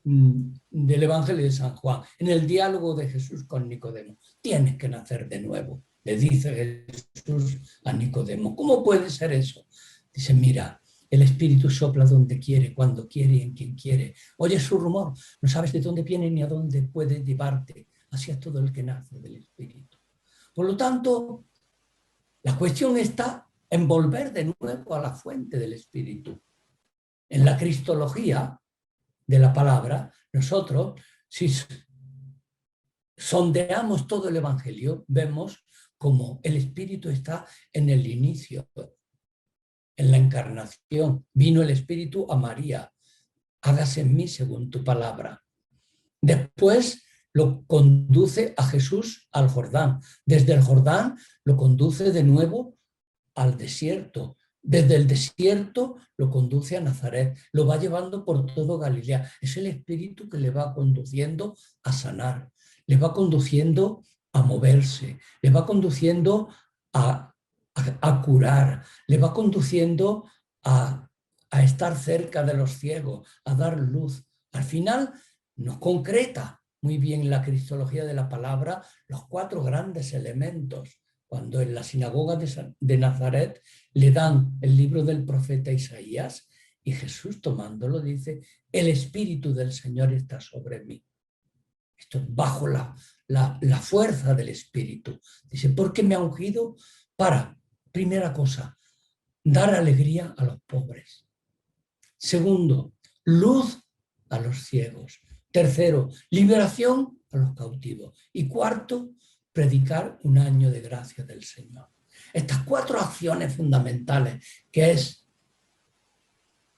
del Evangelio de San Juan, en el diálogo de Jesús con Nicodemo. Tienes que nacer de nuevo, le dice Jesús a Nicodemo. ¿Cómo puede ser eso? Dice, mira, el Espíritu sopla donde quiere, cuando quiere y en quien quiere. Oyes su rumor, no sabes de dónde viene ni a dónde puede llevarte. Así es todo el que nace del Espíritu. Por lo tanto, la cuestión está en volver de nuevo a la fuente del Espíritu. En la cristología de la palabra, nosotros, si sondeamos todo el Evangelio, vemos como el Espíritu está en el inicio, en la encarnación. Vino el Espíritu a María, hágase en mí según tu palabra. Después lo conduce a Jesús al Jordán. Desde el Jordán lo conduce de nuevo al desierto. Desde el desierto lo conduce a Nazaret, lo va llevando por todo Galilea. Es el Espíritu que le va conduciendo a sanar, le va conduciendo a moverse, le va conduciendo a curar, le va conduciendo a estar cerca de los ciegos, a dar luz. Al final nos concreta muy bien la cristología de la palabra los 4 grandes elementos. Cuando en la sinagoga de Nazaret le dan el libro del profeta Isaías y Jesús tomándolo dice, el Espíritu del Señor está sobre mí. Esto es bajo la fuerza del Espíritu. Dice, porque me ha ungido para, primera cosa, dar alegría a los pobres. Segundo, luz a los ciegos. Tercero, liberación a los cautivos. Y cuarto, predicar un año de gracia del Señor. Estas 4 acciones fundamentales, que es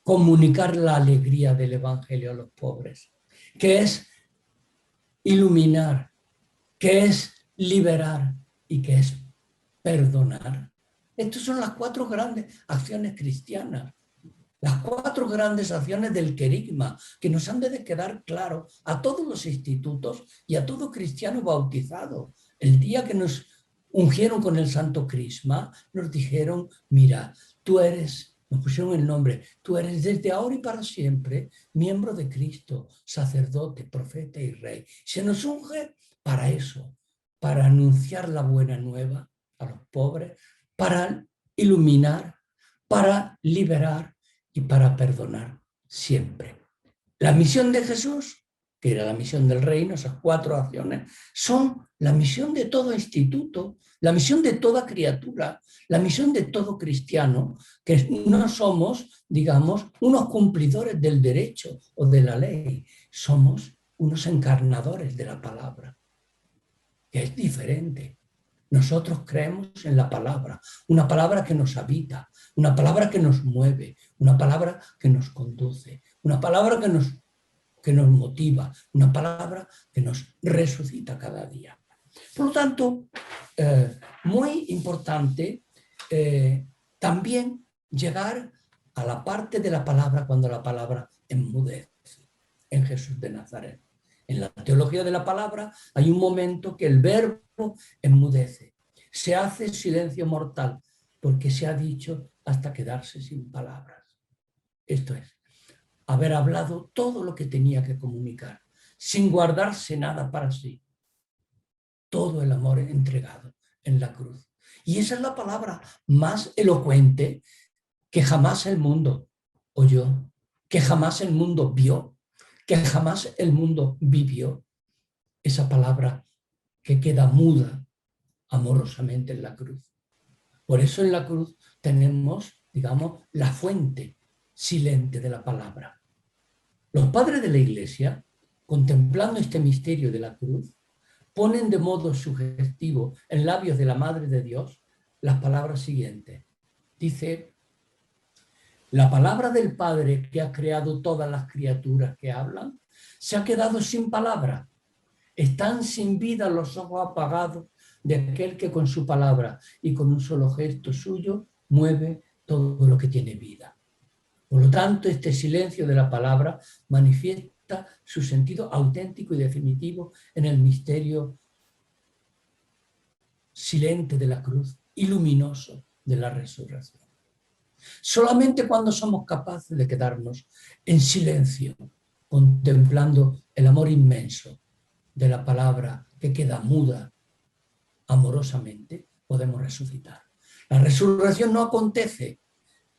comunicar la alegría del Evangelio a los pobres, que es iluminar, que es liberar y que es perdonar. Estas son las 4 grandes acciones cristianas, las 4 grandes acciones del querigma, que nos han de quedar claro a todos los institutos y a todo cristiano bautizado. El día que nos ungieron con el Santo Crisma, nos dijeron, mira, tú eres, nos pusieron el nombre, tú eres desde ahora y para siempre miembro de Cristo, sacerdote, profeta y rey. Se nos unge para eso, para anunciar la buena nueva a los pobres, para iluminar, para liberar y para perdonar siempre. La misión de Jesús, que era la misión del reino, esas 4 acciones, son la misión de todo instituto, la misión de toda criatura, la misión de todo cristiano, que no somos, digamos, unos cumplidores del derecho o de la ley, somos unos encarnadores de la palabra, que es diferente. Nosotros creemos en la palabra, una palabra que nos habita, una palabra que nos mueve, una palabra que nos conduce, una palabra que nos motiva, una palabra que nos resucita cada día. Por lo tanto, muy importante también llegar a la parte de la palabra cuando la palabra enmudece en Jesús de Nazaret. En la teología de la palabra hay un momento que el verbo enmudece, se hace silencio mortal, porque se ha dicho hasta quedarse sin palabras. Esto es, haber hablado todo lo que tenía que comunicar, sin guardarse nada para sí. Todo el amor entregado en la cruz. Y esa es la palabra más elocuente que jamás el mundo oyó, que jamás el mundo vio, que jamás el mundo vivió. Esa palabra que queda muda amorosamente en la cruz. Por eso en la cruz tenemos, digamos, la fuente silente de la palabra. Los padres de la Iglesia, contemplando este misterio de la cruz, ponen de modo sugestivo en labios de la Madre de Dios las palabras siguientes. Dice, la palabra del Padre que ha creado todas las criaturas que hablan, se ha quedado sin palabra. Están sin vida los ojos apagados de aquel que con su palabra y con un solo gesto suyo mueve todo lo que tiene vida. Por lo tanto, este silencio de la palabra manifiesta su sentido auténtico y definitivo en el misterio silente de la cruz y luminoso de la resurrección. Solamente cuando somos capaces de quedarnos en silencio, contemplando el amor inmenso de la palabra que queda muda amorosamente, podemos resucitar. La resurrección no acontece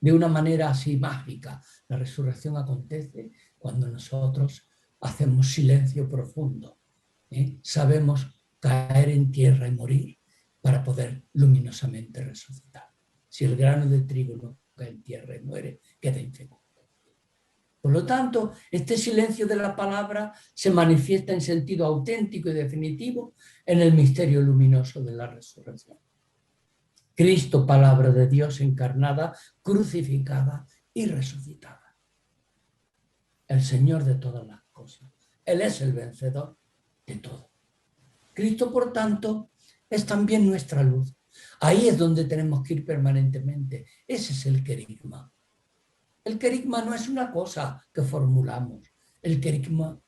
de una manera así mágica. La resurrección acontece cuando nosotros hacemos silencio profundo. Sabemos caer en tierra y morir para poder luminosamente resucitar. Si el grano de trigo no cae en tierra y muere, queda infecundo. Por lo tanto, este silencio de la palabra se manifiesta en sentido auténtico y definitivo en el misterio luminoso de la resurrección. Cristo, palabra de Dios encarnada, crucificada y resucitada. El Señor de todas las cosas. Él es el vencedor de todo. Cristo, por tanto, es también nuestra luz. Ahí es donde tenemos que ir permanentemente. Ese es el querigma. El querigma no es una cosa que formulamos. El querigma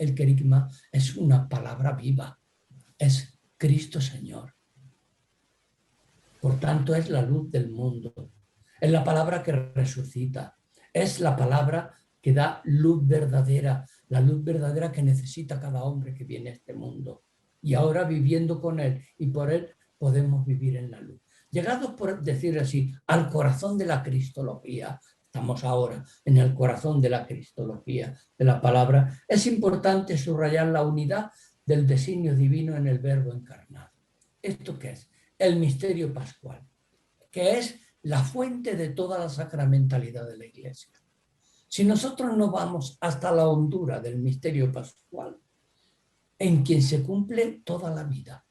es una palabra viva. Es Cristo Señor. Por tanto, es la luz del mundo. Es la palabra que resucita. Es la palabra que da luz verdadera. La luz verdadera que necesita cada hombre que viene a este mundo. Y ahora viviendo con Él y por Él podemos vivir en la luz. Llegados, por decir así, al corazón de la cristología, estamos ahora en el corazón de la cristología de la palabra, es importante subrayar la unidad del designio divino en el Verbo encarnado. ¿Esto qué es? El misterio pascual, que es la fuente de toda la sacramentalidad de la Iglesia. Si nosotros no vamos hasta la hondura del misterio pascual, en quien se cumple toda la vida,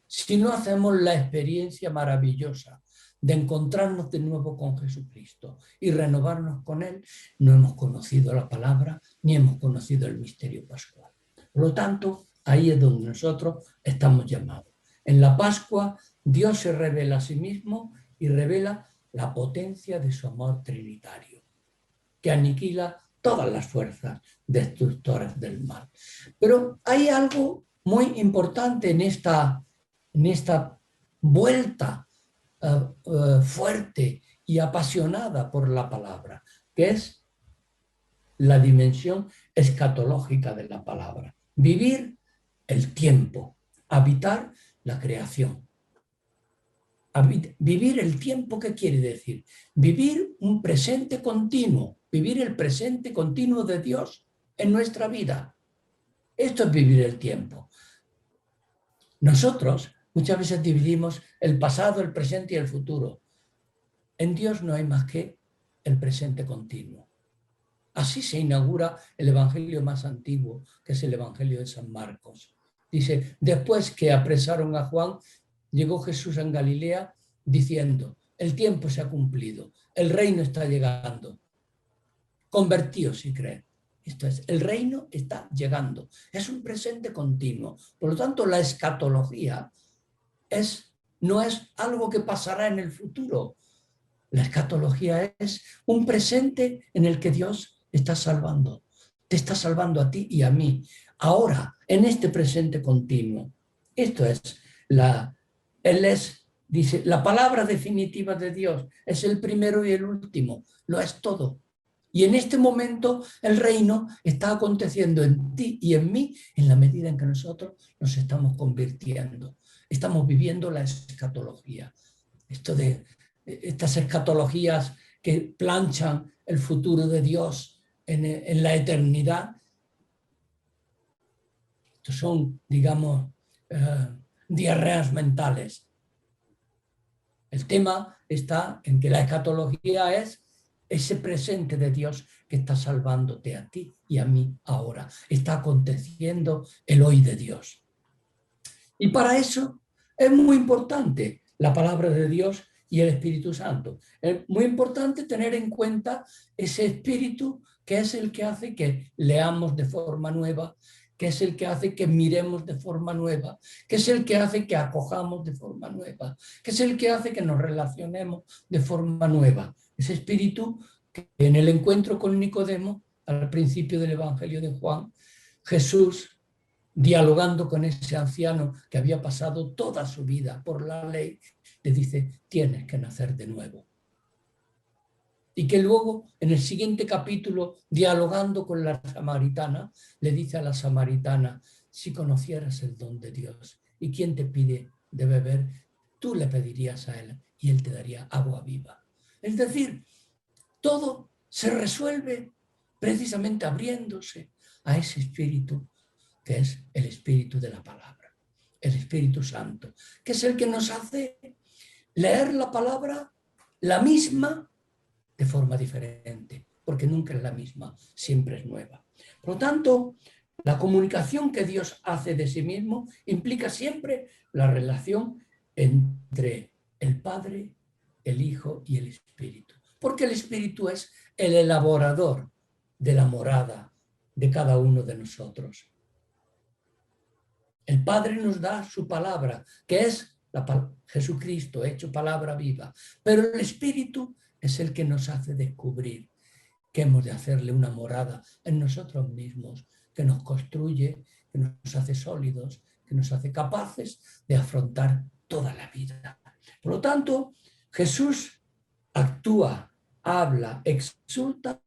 si no hacemos la experiencia maravillosa de encontrarnos de nuevo con Jesucristo y renovarnos con Él, no hemos conocido la palabra ni hemos conocido el misterio pascual. Por lo tanto, ahí es donde nosotros estamos llamados. En la Pascua, Dios se revela a sí mismo y revela la potencia de su amor trinitario, que aniquila todas las fuerzas destructoras del mal. Pero hay algo muy importante en esta vuelta fuerte y apasionada por la palabra, que es la dimensión escatológica de la palabra. Vivir el tiempo, habitar la creación. Vivir el tiempo, ¿qué quiere decir? Vivir un presente continuo, vivir el presente continuo de Dios en nuestra vida. Esto es vivir el tiempo. Nosotros muchas veces dividimos el pasado, el presente y el futuro. En Dios no hay más que el presente continuo. Así se inaugura el evangelio más antiguo, que es el evangelio de San Marcos. Dice, después que apresaron a Juan, llegó Jesús en Galilea diciendo, el tiempo se ha cumplido, el reino está llegando. Convertíos si creed. Esto es, el reino está llegando. Es un presente continuo. Por lo tanto, la escatología no es algo que pasará en el futuro. La escatología es un presente en el que Dios está salvando. Te está salvando a ti y a mí. Ahora, en este presente continuo. Esto es, dice, la palabra definitiva de Dios es el primero y el último. Lo es todo. Y en este momento el reino está aconteciendo en ti y en mí en la medida en que nosotros nos estamos convirtiendo. Estamos viviendo la escatología. Estas escatologías que planchan el futuro de Dios en la eternidad. Estos son, digamos, diarreas mentales. El tema está en que la escatología es ese presente de Dios que está salvándote a ti y a mí ahora. Está aconteciendo el hoy de Dios. Y para eso es muy importante la palabra de Dios y el Espíritu Santo. Es muy importante tener en cuenta ese Espíritu que es el que hace que leamos de forma nueva, que es el que hace que miremos de forma nueva, que es el que hace que acojamos de forma nueva, que es el que hace que nos relacionemos de forma nueva. Ese espíritu que en el encuentro con Nicodemo, al principio del Evangelio de Juan, Jesús, dialogando con ese anciano que había pasado toda su vida por la ley, le dice, tienes que nacer de nuevo. Y que luego, en el siguiente capítulo, dialogando con la samaritana, le dice a la samaritana, si conocieras el don de Dios y quién te pide de beber, tú le pedirías a él y él te daría agua viva. Es decir, todo se resuelve precisamente abriéndose a ese espíritu que es el espíritu de la palabra, el Espíritu Santo, que es el que nos hace leer la palabra, la misma, de forma diferente, porque nunca es la misma, siempre es nueva. Por lo tanto, la comunicación que Dios hace de sí mismo implica siempre la relación entre el Padre, el Hijo y el Espíritu, porque el Espíritu es el elaborador de la morada de cada uno de nosotros. El Padre nos da su palabra, que es Jesucristo, hecho palabra viva, pero el Espíritu es el que nos hace descubrir que hemos de hacerle una morada en nosotros mismos, que nos construye, que nos hace sólidos, que nos hace capaces de afrontar toda la vida. Por lo tanto, Jesús actúa, habla, exulta,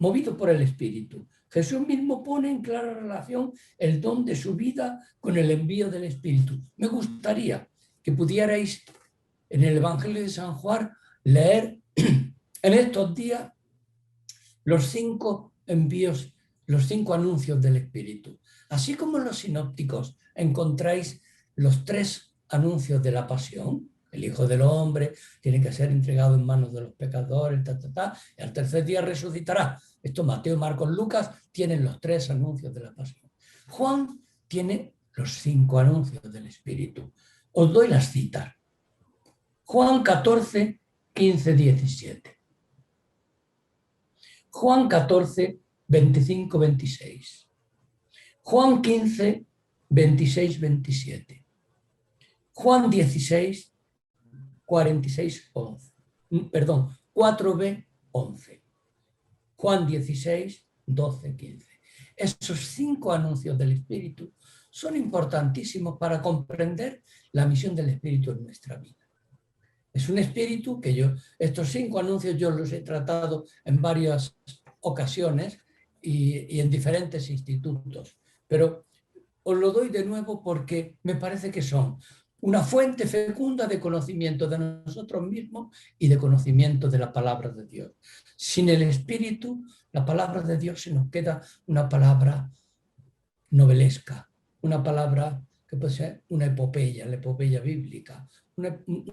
movido por el Espíritu. Jesús mismo pone en clara relación el don de su vida con el envío del Espíritu. Me gustaría que pudierais en el Evangelio de San Juan leer en estos días los 5 envíos, los 5 anuncios del Espíritu. Así como en los sinópticos encontráis los 3 anuncios de la pasión, el Hijo del Hombre tiene que ser entregado en manos de los pecadores, y al tercer día resucitará. Esto Mateo, Marcos, Lucas tienen los 3 anuncios de la pasión. Juan tiene los 5 anuncios del Espíritu. Os doy las citas. Juan 14, 15, 17. Juan 14, 25, 26. Juan 15, 26, 27. Juan 16, 46, 11. Perdón, 4b, 11. Juan 16, 12, 15. Esos 5 anuncios del Espíritu son importantísimos para comprender la misión del Espíritu en nuestra vida. Es un espíritu que estos 5 anuncios yo los he tratado en varias ocasiones y en diferentes institutos, pero os lo doy de nuevo porque me parece que son una fuente fecunda de conocimiento de nosotros mismos y de conocimiento de la palabra de Dios. Sin el espíritu, la palabra de Dios se nos queda una palabra novelesca, una palabra que puede ser una epopeya, la epopeya bíblica,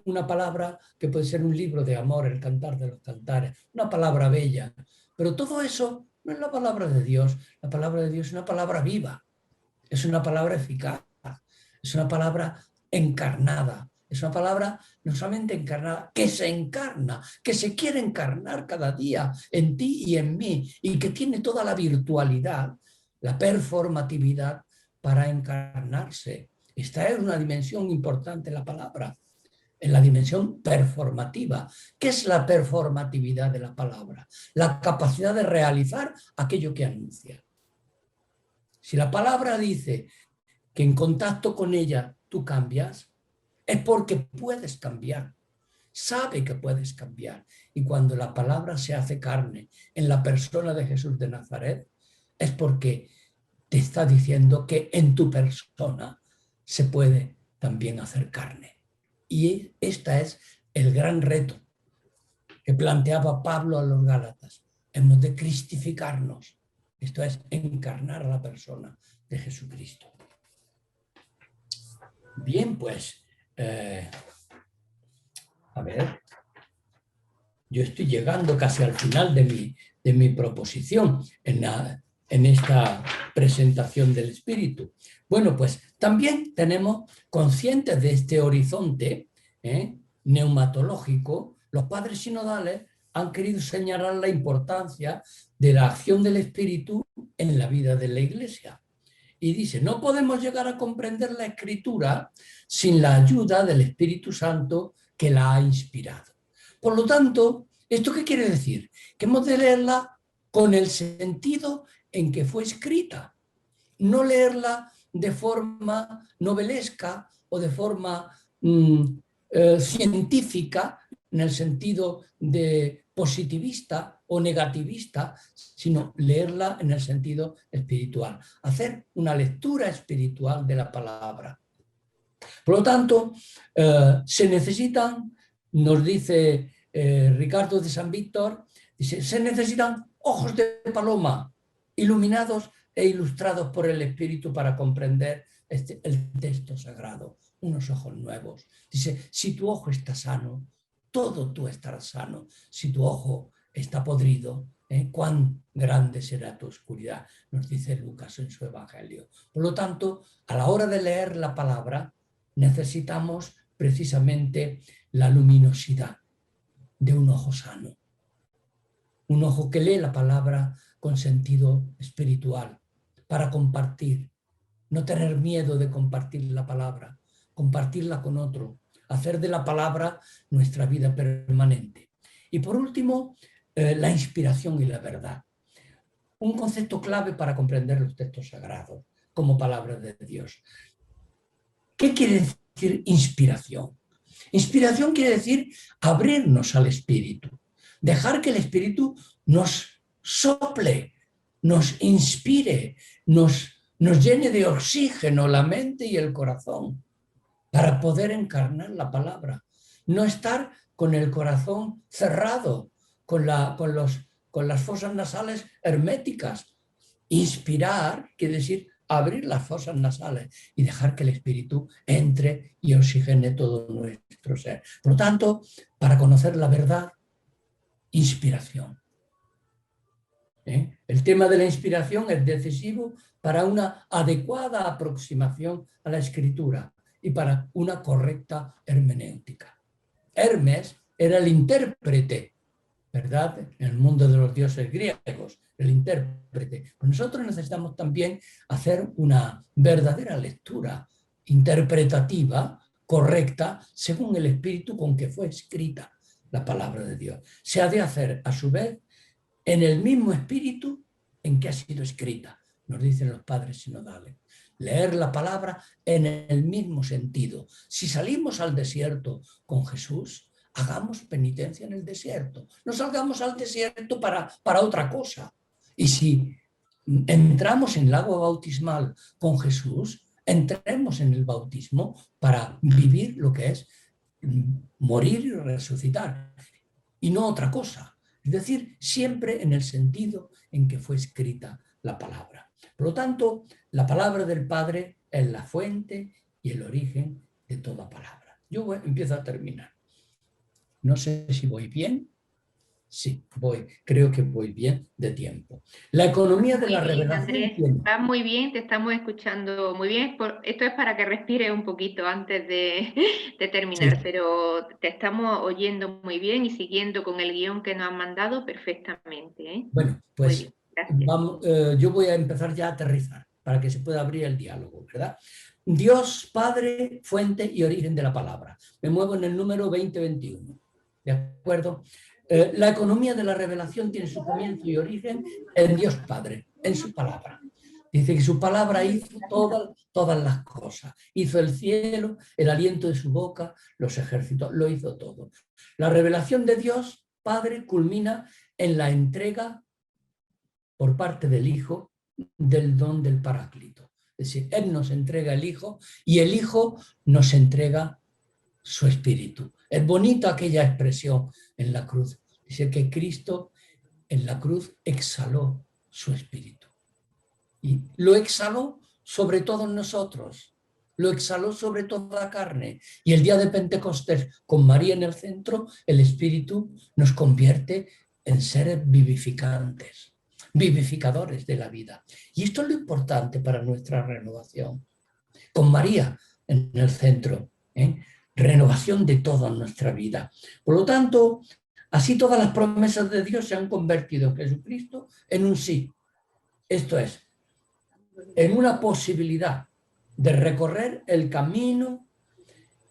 una palabra que puede ser un libro de amor, el cantar de los cantares, una palabra bella, pero todo eso no es la palabra de Dios. La palabra de Dios es una palabra viva, es una palabra eficaz, es una palabra encarnada, es una palabra no solamente encarnada, que se encarna, que se quiere encarnar cada día en ti y en mí, y que tiene toda la virtualidad, la performatividad para encarnarse. Esta es una dimensión importante de la palabra, en la dimensión performativa. ¿Qué es la performatividad de la palabra? La capacidad de realizar aquello que anuncia. Si la palabra dice que en contacto con ella tú cambias, es porque puedes cambiar. Sabe que puedes cambiar. Y cuando la palabra se hace carne en la persona de Jesús de Nazaret, es porque te está diciendo que en tu persona se puede también hacer carne. Y este es el gran reto que planteaba Pablo a los Gálatas. Hemos de cristificarnos. Esto es encarnar a la persona de Jesucristo. Bien, pues, a ver, yo estoy llegando casi al final de mi proposición en esta presentación del Espíritu. Bueno, pues también tenemos conscientes de este horizonte neumatológico. Los padres sinodales han querido señalar la importancia de la acción del Espíritu en la vida de la Iglesia. Y dice, no podemos llegar a comprender la Escritura sin la ayuda del Espíritu Santo que la ha inspirado. Por lo tanto, ¿esto qué quiere decir? Que hemos de leerla con el sentido en que fue escrita, no leerla de forma novelesca o de forma científica, en el sentido de positivista o negativista, sino leerla en el sentido espiritual, hacer una lectura espiritual de la palabra. Por lo tanto, se necesitan, nos dice Ricardo de San Víctor, dice, se necesitan ojos de paloma, iluminados e ilustrados por el Espíritu para comprender el texto sagrado, unos ojos nuevos. Dice, si tu ojo está sano, todo tú estarás sano. Si tu ojo está podrido, cuán grande será tu oscuridad, nos dice Lucas en su Evangelio. Por lo tanto, a la hora de leer la palabra, necesitamos precisamente la luminosidad de un ojo sano. Un ojo que lee la palabra con sentido espiritual, para compartir, no tener miedo de compartir la palabra, compartirla con otro, hacer de la palabra nuestra vida permanente. Y por último, la inspiración y la verdad. Un concepto clave para comprender los textos sagrados como palabra de Dios. ¿Qué quiere decir inspiración? Inspiración quiere decir abrirnos al Espíritu, dejar que el Espíritu nos sople, nos inspire, nos llene de oxígeno la mente y el corazón para poder encarnar la palabra. No estar con el corazón cerrado, con las fosas nasales herméticas. Inspirar quiere decir abrir las fosas nasales y dejar que el Espíritu entre y oxigene todo nuestro ser. Por lo tanto, para conocer la verdad, inspiración. El tema de la inspiración es decisivo para una adecuada aproximación a la Escritura y para una correcta hermenéutica. Hermes era el intérprete, ¿verdad? En el mundo de los dioses griegos, el intérprete. Pues nosotros necesitamos también hacer una verdadera lectura interpretativa, correcta, según el espíritu con que fue escrita la palabra de Dios. Se ha de hacer, a su vez, en el mismo espíritu en que ha sido escrita, nos dicen los padres sinodales. Leer la palabra en el mismo sentido. Si salimos al desierto con Jesús, hagamos penitencia en el desierto. No salgamos al desierto para otra cosa. Y si entramos en el agua bautismal con Jesús, entremos en el bautismo para vivir lo que es morir y resucitar, y no otra cosa. Es decir, siempre en el sentido en que fue escrita la palabra. Por lo tanto, la palabra del Padre es la fuente y el origen de toda palabra. Yo empiezo a terminar. No sé si voy bien. Sí, creo que voy bien de tiempo. La economía de la revelación. Andrés, va muy bien, te estamos escuchando muy bien. Esto es para que respires un poquito antes de terminar, sí. Pero te estamos oyendo muy bien y siguiendo con el guión que nos han mandado perfectamente, ¿eh? Bueno, pues vamos, yo voy a empezar ya a aterrizar para que se pueda abrir el diálogo, ¿verdad? Dios, Padre, fuente y origen de la palabra. Me muevo en el número 2021, ¿de acuerdo? La economía de la revelación tiene su comienzo y origen en Dios Padre, en su palabra. Dice que su palabra hizo todas las cosas. Hizo el cielo, el aliento de su boca, los ejércitos, lo hizo todo. La revelación de Dios Padre culmina en la entrega por parte del Hijo del don del Paráclito. Es decir, Él nos entrega el Hijo y el Hijo nos entrega su Espíritu. Es bonita aquella expresión en la cruz. Dice que Cristo en la cruz exhaló su Espíritu. Y lo exhaló sobre todos nosotros. Lo exhaló sobre toda la carne. Y el día de Pentecostés, con María en el centro, el Espíritu nos convierte en seres vivificantes, vivificadores de la vida. Y esto es lo importante para nuestra renovación. Con María en el centro, renovación de toda nuestra vida. Por lo tanto, así todas las promesas de Dios se han convertido en Jesucristo en un sí. Esto es, en una posibilidad de recorrer el camino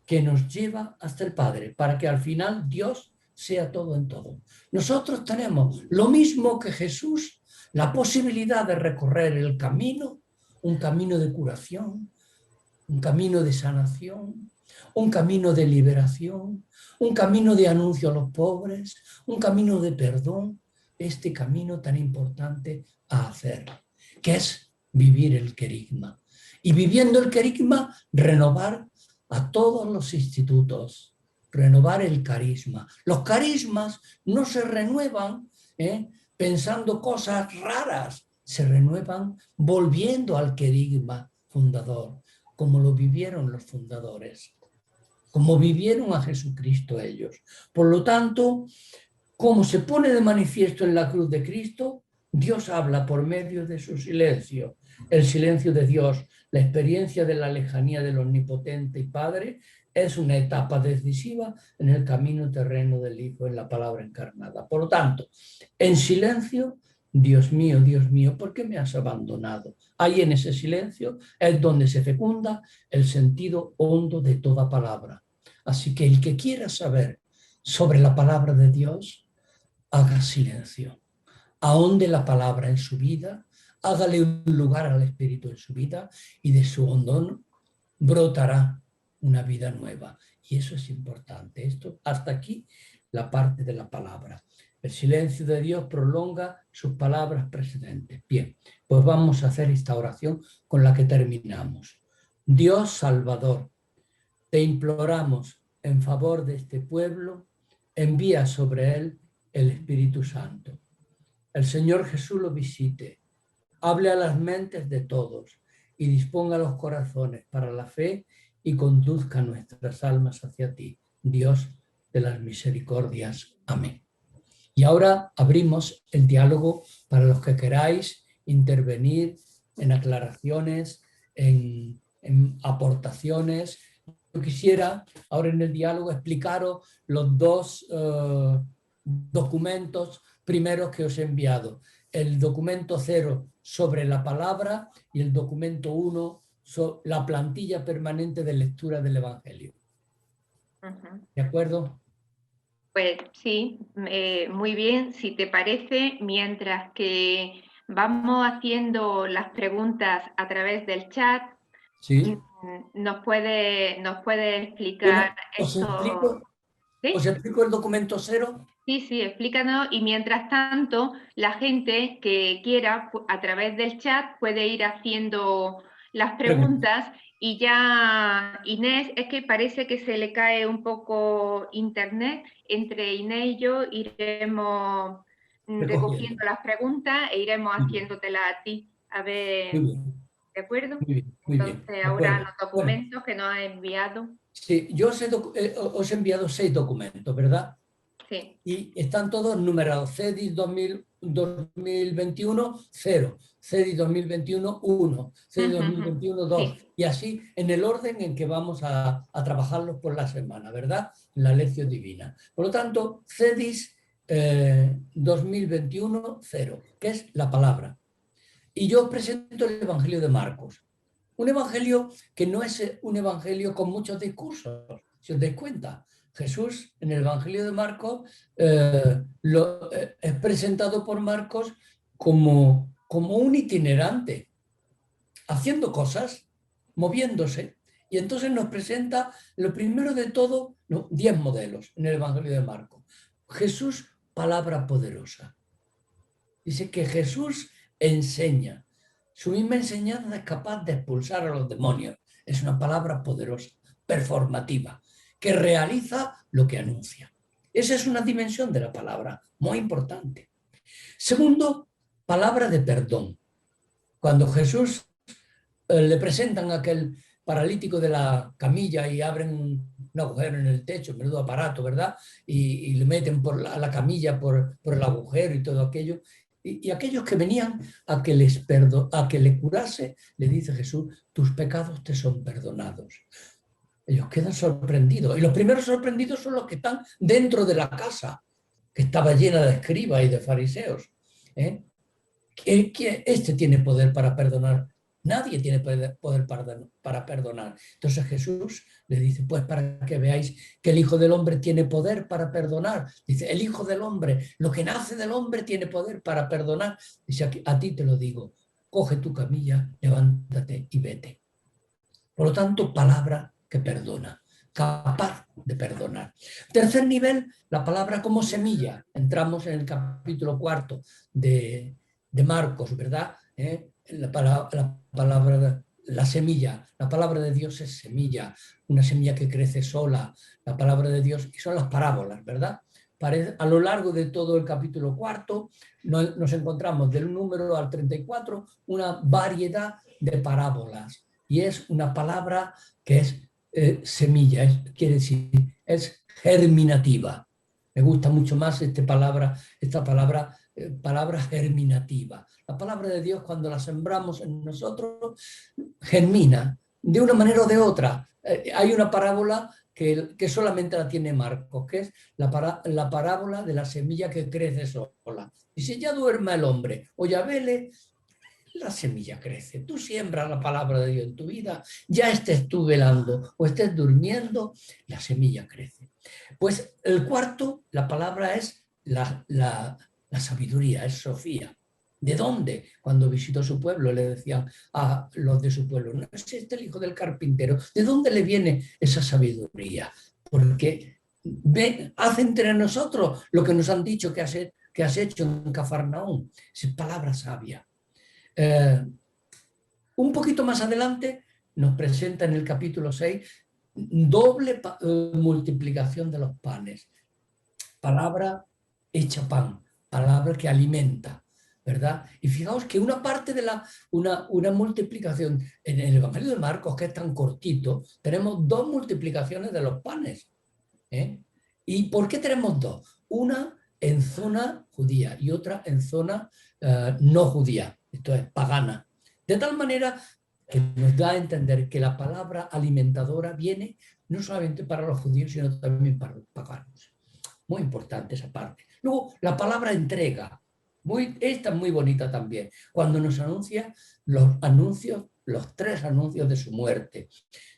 que nos lleva hasta el Padre, para que al final Dios sea todo en todo. Nosotros tenemos lo mismo que Jesús, la posibilidad de recorrer el camino, un camino de curación, un camino de sanación, un camino de liberación, un camino de anuncio a los pobres, un camino de perdón, este camino tan importante a hacer, que es vivir el querigma. Y viviendo el querigma, renovar a todos los institutos, renovar el carisma. Los carismas no se renuevan pensando cosas raras, se renuevan volviendo al querigma fundador, como lo vivieron los fundadores, como vivieron a Jesucristo ellos. Por lo tanto, como se pone de manifiesto en la cruz de Cristo, Dios habla por medio de su silencio, el silencio de Dios, la experiencia de la lejanía del Omnipotente y Padre, es una etapa decisiva en el camino terreno del Hijo, en la palabra encarnada. Por lo tanto, en silencio, Dios mío, ¿por qué me has abandonado? Ahí en ese silencio es donde se fecunda el sentido hondo de toda palabra. Así que el que quiera saber sobre la palabra de Dios, haga silencio. Ahonde la palabra en su vida, hágale un lugar al Espíritu en su vida y de su hondón brotará una vida nueva. Y eso es importante. Esto, hasta aquí la parte de la palabra. El silencio de Dios prolonga sus palabras precedentes. Bien, pues vamos a hacer esta oración con la que terminamos. Dios Salvador, te imploramos en favor de este pueblo, envía sobre él el Espíritu Santo. El Señor Jesús lo visite, hable a las mentes de todos y disponga los corazones para la fe y conduzca nuestras almas hacia ti, Dios de las misericordias. Amén. Y ahora abrimos el diálogo para los que queráis intervenir en aclaraciones, en aportaciones. quisiera ahora en el diálogo explicaros los dos documentos primeros que os he enviado. El documento 0 sobre la palabra y el documento 1 sobre la plantilla permanente de lectura del Evangelio. ¿De acuerdo? Pues sí, muy bien. Si te parece, mientras que vamos haciendo las preguntas a través del chat, ¿Sí? nos puede explicar Bueno, ¿Sí? ¿Os explico el documento 0? Sí, explícanos. Y mientras tanto, la gente que quiera, a través del chat, puede ir haciendo las preguntas. Y ya Inés, es que parece que se le cae un poco internet. Entre Inés y yo iremos recogiendo las preguntas e iremos haciéndotelas a ti. A ver, muy bien. ¿de acuerdo? Muy bien, muy Entonces, bien. ahora los documentos que nos ha enviado. Sí, yo os he enviado 6 documentos, ¿verdad? Sí. Y están todos numerados. CEDIS 2021, 0. CEDIS 2021, 1. CEDIS 2021, 2. Sí. Y así en el orden en que vamos a trabajarlos por la semana, ¿verdad? En la lección divina. Por lo tanto, CEDIS 2021, 0, que es la palabra. Y yo os presento el Evangelio de Marcos. Un evangelio que no es un evangelio con muchos discursos, si os dais cuenta. Jesús en el Evangelio de Marcos es presentado por Marcos como un itinerante, haciendo cosas, moviéndose. Y entonces nos presenta, lo primero de todo, 10 modelos en el Evangelio de Marcos. Jesús, palabra poderosa. Dice que Jesús enseña. Su misma enseñanza es capaz de expulsar a los demonios. Es una palabra poderosa, performativa, que realiza lo que anuncia. Esa es una dimensión de la palabra muy importante. Segundo, palabra de perdón. Cuando Jesús le presentan a aquel paralítico de la camilla y abren un agujero en el techo, menudo aparato, ¿verdad? Y le meten a la camilla por el agujero y todo aquello. Y aquellos que venían a que le curase, le dice Jesús, tus pecados te son perdonados. Ellos quedan sorprendidos. Y los primeros sorprendidos son los que están dentro de la casa, que estaba llena de escribas y de fariseos. Este tiene poder para perdonar. Nadie tiene poder para perdonar. Entonces Jesús le dice, pues para que veáis que el Hijo del Hombre tiene poder para perdonar. Dice, el Hijo del Hombre, lo que nace del hombre tiene poder para perdonar. Dice, a ti te lo digo, coge tu camilla, levántate y vete. Por lo tanto, palabra que perdona, capaz de perdonar. Tercer nivel, la palabra como semilla. Entramos en el capítulo 4 de Marcos, ¿verdad? La semilla, la palabra de Dios es semilla, una semilla que crece sola, la palabra de Dios, y son las parábolas, ¿verdad? A lo largo de todo el capítulo 4 nos encontramos del número al 34 una variedad de parábolas, y es una palabra que es semilla, quiere decir, es germinativa. Me gusta mucho más esta palabra germinativa. La palabra de Dios, cuando la sembramos en nosotros, germina de una manera o de otra. Hay una parábola que solamente la tiene Marcos, que es la parábola de la semilla que crece sola. Y si ya duerma el hombre o ya vele, la semilla crece. Tú siembras la palabra de Dios en tu vida, ya estés tú velando o estés durmiendo, la semilla crece. Pues el cuarto, la palabra es la sabiduría, es Sofía. ¿De dónde? Cuando visitó su pueblo le decían a los de su pueblo, no es este el hijo del carpintero. ¿De dónde le viene esa sabiduría? Porque hace entre nosotros lo que nos han dicho que has hecho en Cafarnaúm. Es palabra sabia. Un poquito más adelante nos presenta en el capítulo 6 doble multiplicación de los panes. Palabra hecha pan, palabra que alimenta, ¿verdad? Y fijaos que una parte de una multiplicación en el Evangelio de Marcos, que es tan cortito, tenemos 2 multiplicaciones de los panes. ¿Y por qué tenemos 2? Una en zona judía y otra en zona no judía, esto es pagana. De tal manera que nos da a entender que la palabra alimentadora viene no solamente para los judíos, sino también para los paganos. Muy importante esa parte. Luego, la palabra entrega. Esta es muy bonita también. Cuando nos anuncia los anuncios, los 3 anuncios de su muerte.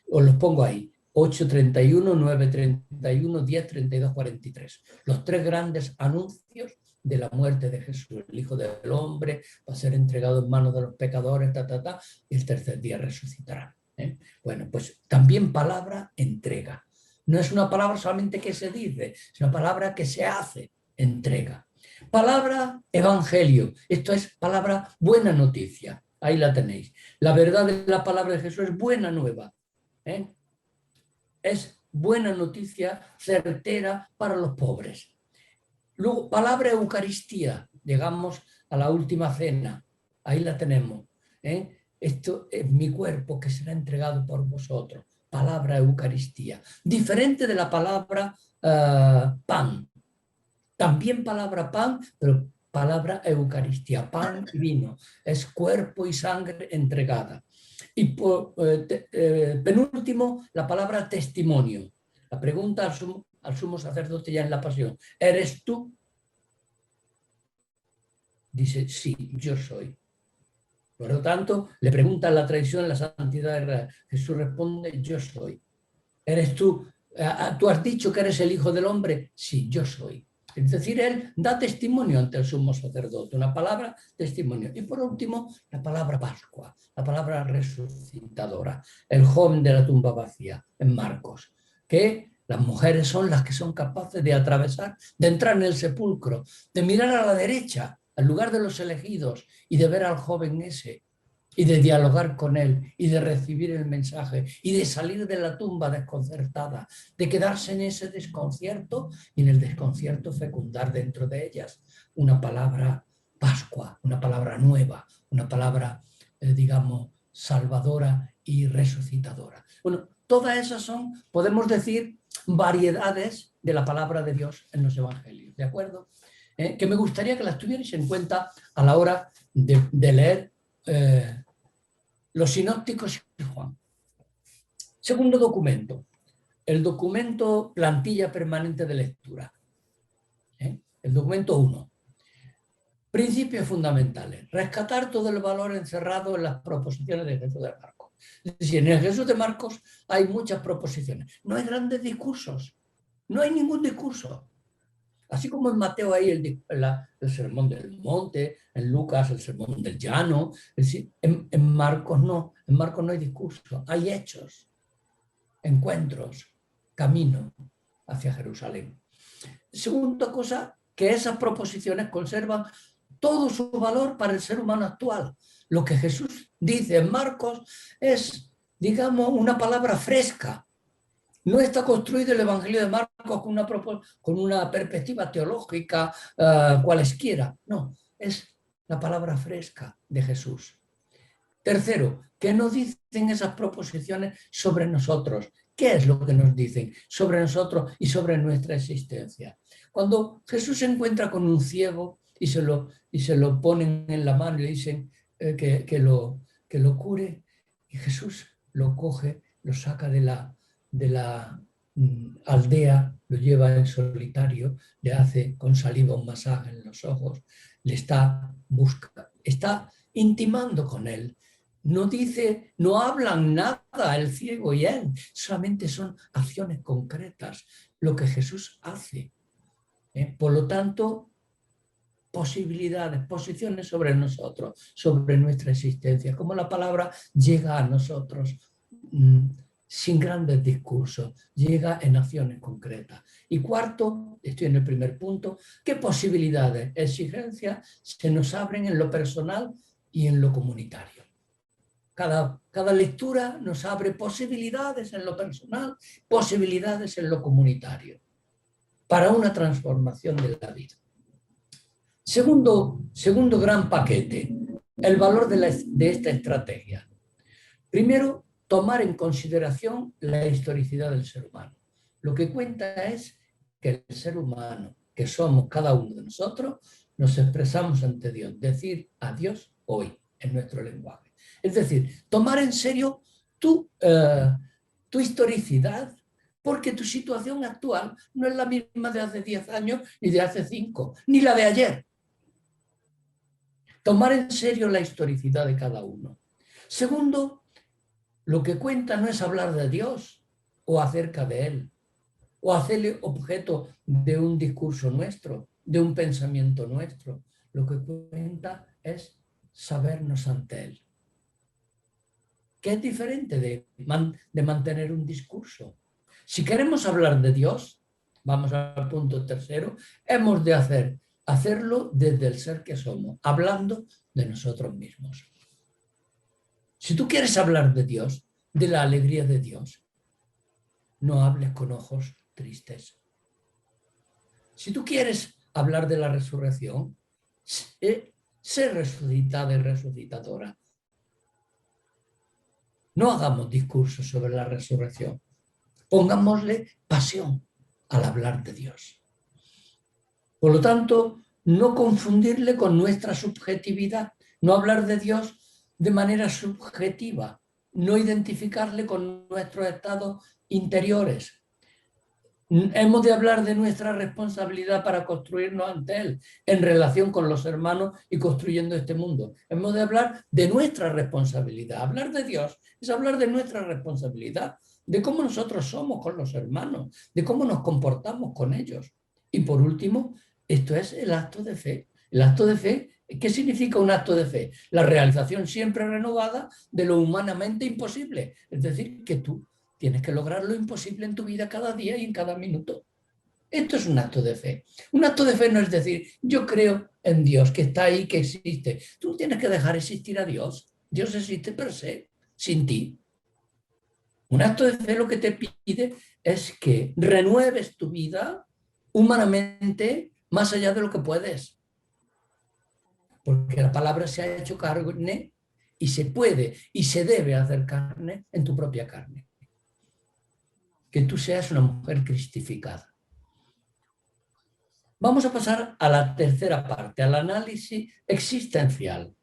Os los pongo ahí. 8:31, 9:31, 10:32, 43. Los 3 grandes anuncios de la muerte de Jesús. El Hijo del Hombre va a ser entregado en manos de los pecadores, y el tercer día resucitará. Bueno, pues también palabra entrega. No es una palabra solamente que se dice, es una palabra que se hace, entrega. Palabra evangelio, esto es palabra buena noticia, ahí la tenéis. La verdad de la palabra de Jesús es buena nueva, es buena noticia certera para los pobres. Luego, palabra Eucaristía, llegamos a la última cena, ahí la tenemos. Esto es mi cuerpo que será entregado por vosotros. Palabra Eucaristía. Diferente de la palabra pan. También palabra pan, pero palabra Eucaristía. Pan y vino. Es cuerpo y sangre entregada. Y penúltimo, la palabra testimonio. La pregunta al sumo sacerdote ya en la pasión. ¿Eres tú? Dice, sí, yo soy. Por lo tanto, le pregunta la tradición, la santidad de Israel. Jesús responde, yo soy. ¿Eres tú? ¿Tú has dicho que eres el Hijo del Hombre? Sí, yo soy. Es decir, él da testimonio ante el sumo sacerdote. Una palabra, testimonio. Y por último, la palabra Pascua, la palabra resucitadora. El joven de la tumba vacía, en Marcos. Que las mujeres son las que son capaces de atravesar, de entrar en el sepulcro, de mirar a la derecha, al lugar de los elegidos, y de ver al joven ese, y de dialogar con él, y de recibir el mensaje, y de salir de la tumba desconcertada, de quedarse en ese desconcierto, y en el desconcierto fecundar dentro de ellas una palabra Pascua, una palabra nueva, una palabra, digamos, salvadora y resucitadora. Bueno, todas esas son, podemos decir, variedades de la palabra de Dios en los evangelios, ¿de acuerdo? Que me gustaría que las tuvierais en cuenta a la hora de leer los sinópticos y Juan. Segundo documento, el documento plantilla permanente de lectura. El documento 1. Principios fundamentales. Rescatar todo el valor encerrado en las proposiciones de Jesús de Marcos. Es decir, en el Jesús de Marcos hay muchas proposiciones. No hay grandes discursos. No hay ningún discurso. Así como en Mateo hay el sermón del monte, en Lucas el sermón del llano, es decir, en Marcos no hay discurso, hay hechos, encuentros, camino hacia Jerusalén. Segunda cosa, que esas proposiciones conservan todo su valor para el ser humano actual. Lo que Jesús dice en Marcos es, digamos, una palabra fresca. No está construido el Evangelio de Marcos con una perspectiva teológica cualesquiera. No, es la palabra fresca de Jesús. Tercero, ¿qué nos dicen esas proposiciones sobre nosotros? ¿Qué es lo que nos dicen sobre nosotros y sobre nuestra existencia? Cuando Jesús se encuentra con un ciego y se lo ponen en la mano y le dicen que lo cure, y Jesús lo coge, lo saca de la aldea, lo lleva en solitario, le hace con saliva un masaje en los ojos, le está intimando con él. No hablan nada el ciego y él, solamente son acciones concretas, lo que Jesús hace. Por lo tanto, posibilidades, posiciones sobre nosotros, sobre nuestra existencia, como la palabra llega a nosotros sin grandes discursos, llega en acciones concretas. Y cuarto, estoy en el primer punto, ¿qué posibilidades, exigencias se nos abren en lo personal y en lo comunitario? Cada lectura nos abre posibilidades en lo personal, posibilidades en lo comunitario, para una transformación de la vida. Segundo gran paquete, el valor de esta estrategia. Primero, tomar en consideración la historicidad del ser humano. Lo que cuenta es que el ser humano, que somos cada uno de nosotros, nos expresamos ante Dios, decir a Dios hoy en nuestro lenguaje. Es decir, tomar en serio tu historicidad, porque tu situación actual no es la misma de hace 10 años, ni de hace 5, ni la de ayer. Tomar en serio la historicidad de cada uno. Segundo, lo que cuenta no es hablar de Dios o acerca de Él, o hacerle objeto de un discurso nuestro, de un pensamiento nuestro. Lo que cuenta es sabernos ante Él, que es diferente de mantener un discurso. Si queremos hablar de Dios, vamos al punto tercero, hemos de hacerlo desde el ser que somos, hablando de nosotros mismos. Si tú quieres hablar de Dios, de la alegría de Dios, no hables con ojos tristes. Si tú quieres hablar de la resurrección, sé resucitada y resucitadora. No hagamos discursos sobre la resurrección. Pongámosle pasión al hablar de Dios. Por lo tanto, no confundirle con nuestra subjetividad, no hablar de Dios de manera subjetiva, no identificarle con nuestros estados interiores. Hemos de hablar de nuestra responsabilidad para construirnos ante Él, en relación con los hermanos y construyendo este mundo. Hemos de hablar de nuestra responsabilidad. Hablar de Dios es hablar de nuestra responsabilidad, de cómo nosotros somos con los hermanos, de cómo nos comportamos con ellos. Y por último, esto es el acto de fe. El acto de fe, ¿qué significa un acto de fe? La realización siempre renovada de lo humanamente imposible. Es decir, que tú tienes que lograr lo imposible en tu vida cada día y en cada minuto. Esto es un acto de fe. Un acto de fe no es decir, yo creo en Dios, que está ahí, que existe. Tú tienes que dejar existir a Dios. Dios existe per se, sin ti. Un acto de fe lo que te pide es que renueves tu vida humanamente más allá de lo que puedes. Porque la palabra se ha hecho carne y se puede y se debe hacer carne en tu propia carne. Que tú seas una mujer cristificada. Vamos a pasar a la tercera parte, al análisis existencial.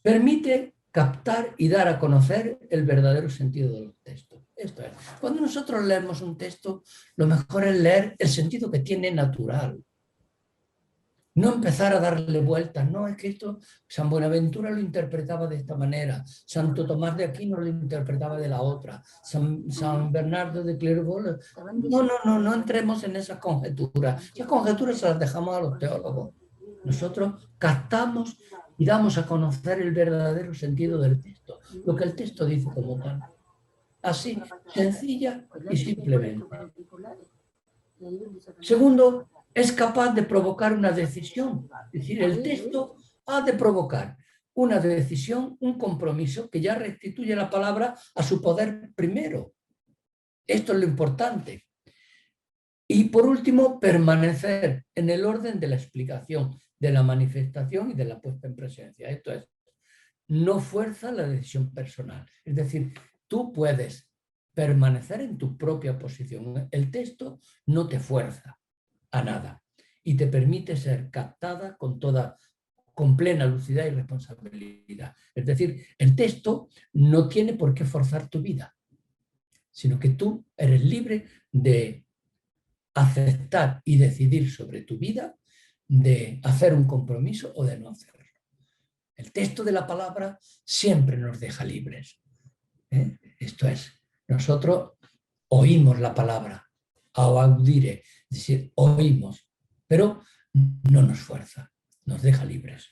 Permite captar y dar a conocer el verdadero sentido de los textos. Esto es, cuando nosotros leemos un texto, lo mejor es leer el sentido que tiene natural. No empezar a darle vueltas, no, es que esto, San Buenaventura lo interpretaba de esta manera, Santo Tomás de Aquino lo interpretaba de la otra, San Bernardo de Clairvaux. No entremos en esas conjeturas. Esas conjeturas se las dejamos a los teólogos. Nosotros captamos y damos a conocer el verdadero sentido del texto, lo que el texto dice como tal. Así, sencilla y simplemente. Segundo, es capaz de provocar una decisión. Es decir, el texto ha de provocar una decisión, un compromiso que ya restituye la palabra a su poder primero. Esto es lo importante. Y por último, permanecer en el orden de la explicación, de la manifestación y de la puesta en presencia. Esto es, no fuerza la decisión personal. Es decir, tú puedes permanecer en tu propia posición. El texto no te fuerza a nada y te permite ser captada con plena lucidez y responsabilidad. Es decir, el texto no tiene por qué forzar tu vida, sino que tú eres libre de aceptar y decidir sobre tu vida, de hacer un compromiso o de no hacerlo. El texto de la palabra siempre nos deja libres. Esto es, nosotros oímos la palabra, audire, es decir, oímos, pero no nos fuerza, nos deja libres.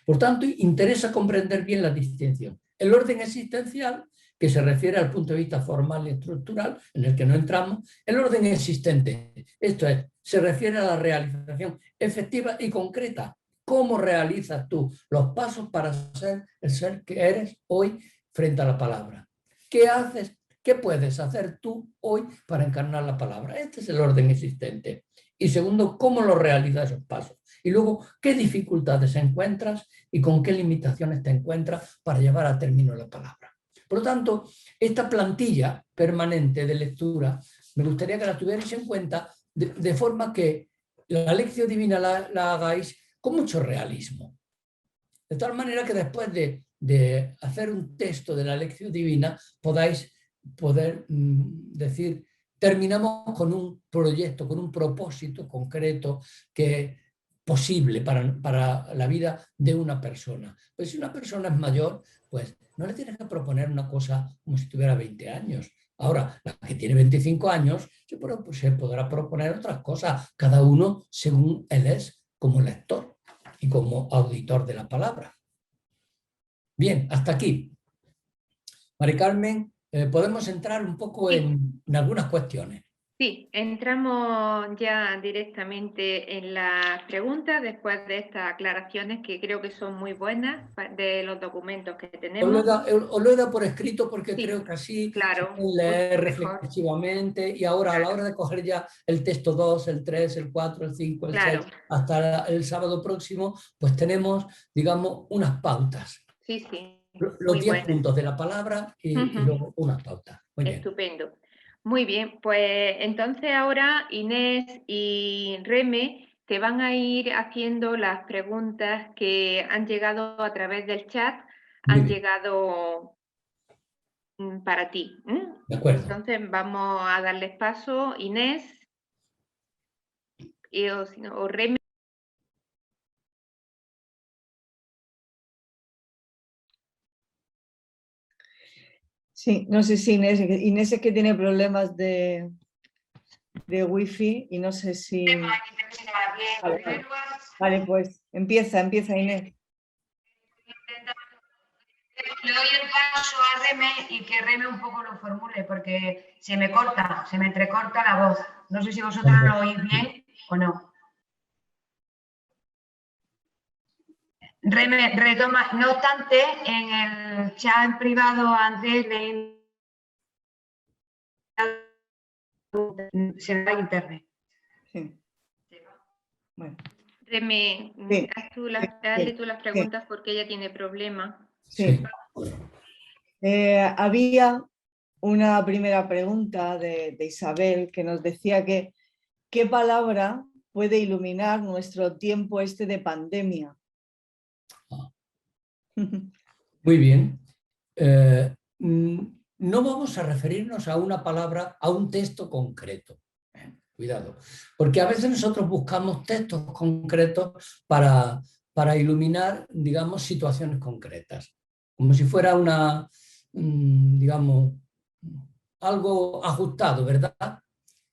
Por tanto, interesa comprender bien la distinción. El orden existencial, que se refiere al punto de vista formal y estructural, en el que no entramos, el orden existente, esto es, se refiere a la realización efectiva y concreta. ¿Cómo realizas tú los pasos para ser el ser que eres hoy frente a la palabra? ¿Qué haces? ¿Qué puedes hacer tú hoy para encarnar la palabra? Este es el orden existente. Y segundo, ¿cómo lo realizas esos pasos? Y luego, ¿qué dificultades encuentras y con qué limitaciones te encuentras para llevar a término la palabra? Por lo tanto, esta plantilla permanente de lectura, me gustaría que la tuvierais en cuenta de forma que la lección divina la hagáis con mucho realismo. De tal manera que después de hacer un texto de la lección divina podáis poder decir terminamos con un proyecto, con un propósito concreto que es posible para la vida de una persona. Pues si una persona es mayor, pues no le tienes que proponer una cosa como si tuviera 20 años. Ahora, la que tiene 25 años se podrá proponer otras cosas, cada uno según él es como lector y como auditor de la palabra. Bien, hasta aquí. Mari Carmen, podemos entrar un poco en algunas cuestiones. Sí, entramos ya directamente en las preguntas después de estas aclaraciones que creo que son muy buenas de los documentos que tenemos. Os lo he dado por escrito porque Sí, creo que así claro, se puede leer mejor. reflexivamente y ahora a la hora de coger ya el texto 2, el 3, el 4, el 5, el 6, hasta el sábado próximo, pues tenemos, digamos, unas pautas. Sí, sí. Los 10 puntos de la palabra y luego unas pautas. Muy bien. Estupendo. Muy bien, pues entonces ahora Inés y Reme te van a ir haciendo las preguntas que han llegado a través del chat, han llegado para ti. De acuerdo. Entonces vamos a darles paso, Inés o Reme. Sí, no sé si Inés es que tiene problemas de wifi y no sé si... Vale, pues empieza Inés. Le doy el paso a Reme y que Reme un poco lo formule porque se me entrecorta la voz. No sé si vosotros lo oís bien o no. Reme, retoma. No obstante, en el chat privado Andrés se va a internet. Sí. Bueno. Reme, hazle tú las preguntas porque ella tiene problemas. Sí. Había una primera pregunta de Isabel que nos decía que ¿qué palabra puede iluminar nuestro tiempo de pandemia? Muy bien. No vamos a referirnos a una palabra, a un texto concreto. Cuidado, porque a veces nosotros buscamos textos concretos para iluminar, digamos, situaciones concretas, como si fuera digamos, algo ajustado, ¿verdad?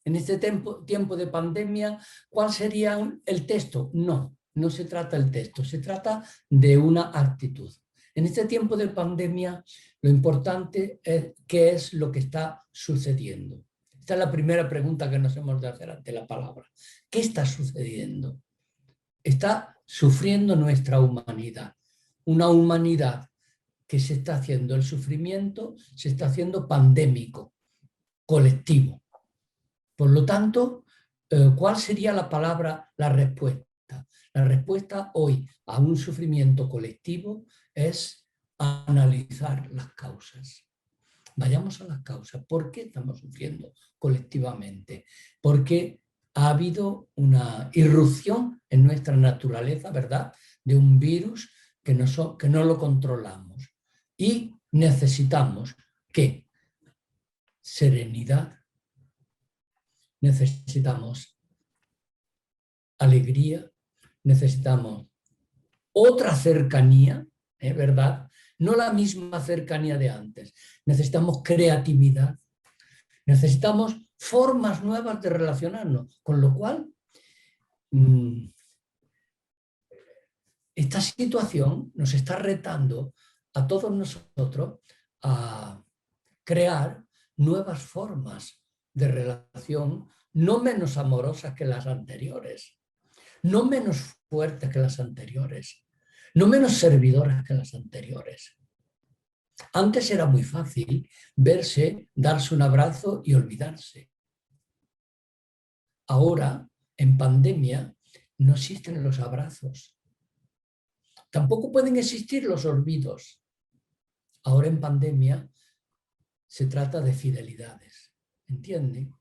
En este tiempo de pandemia, ¿cuál sería el texto? No, no se trata del texto, se trata de una actitud. En este tiempo de pandemia, lo importante es qué es lo que está sucediendo. Esta es la primera pregunta que nos hemos de hacer ante la palabra. ¿Qué está sucediendo? Está sufriendo nuestra humanidad. Una humanidad que se está haciendo el sufrimiento, se está haciendo pandémico, colectivo. Por lo tanto, ¿cuál sería la palabra, la respuesta? La respuesta hoy a un sufrimiento colectivo es analizar las causas. Vayamos a las causas. ¿Por qué estamos sufriendo colectivamente? Porque ha habido una irrupción en nuestra naturaleza, ¿verdad?, de un virus que no lo controlamos. Y necesitamos ¿qué? Serenidad. Necesitamos alegría. Necesitamos otra cercanía, ¿verdad? No la misma cercanía de antes. Necesitamos creatividad, necesitamos formas nuevas de relacionarnos, con lo cual esta situación nos está retando a todos nosotros a crear nuevas formas de relación, no menos amorosas que las anteriores, no menos fuertes que las anteriores, no menos servidoras que las anteriores. Antes era muy fácil verse, darse un abrazo y olvidarse. Ahora, en pandemia, no existen los abrazos. Tampoco pueden existir los olvidos. Ahora en pandemia se trata de fidelidades. ¿Entienden?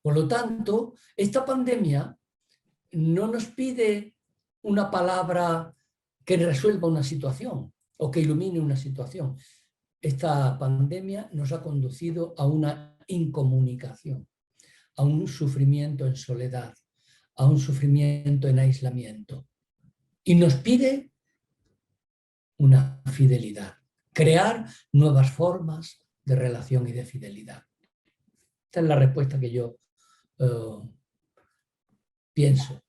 Por lo tanto, esta pandemia no nos pide una palabra que resuelva una situación o que ilumine una situación. esta pandemia nos ha conducido a una incomunicación, a un sufrimiento en soledad, a un sufrimiento en aislamiento. Y nos pide una fidelidad, crear nuevas formas de relación y de fidelidad. Esta es la respuesta que yo pienso.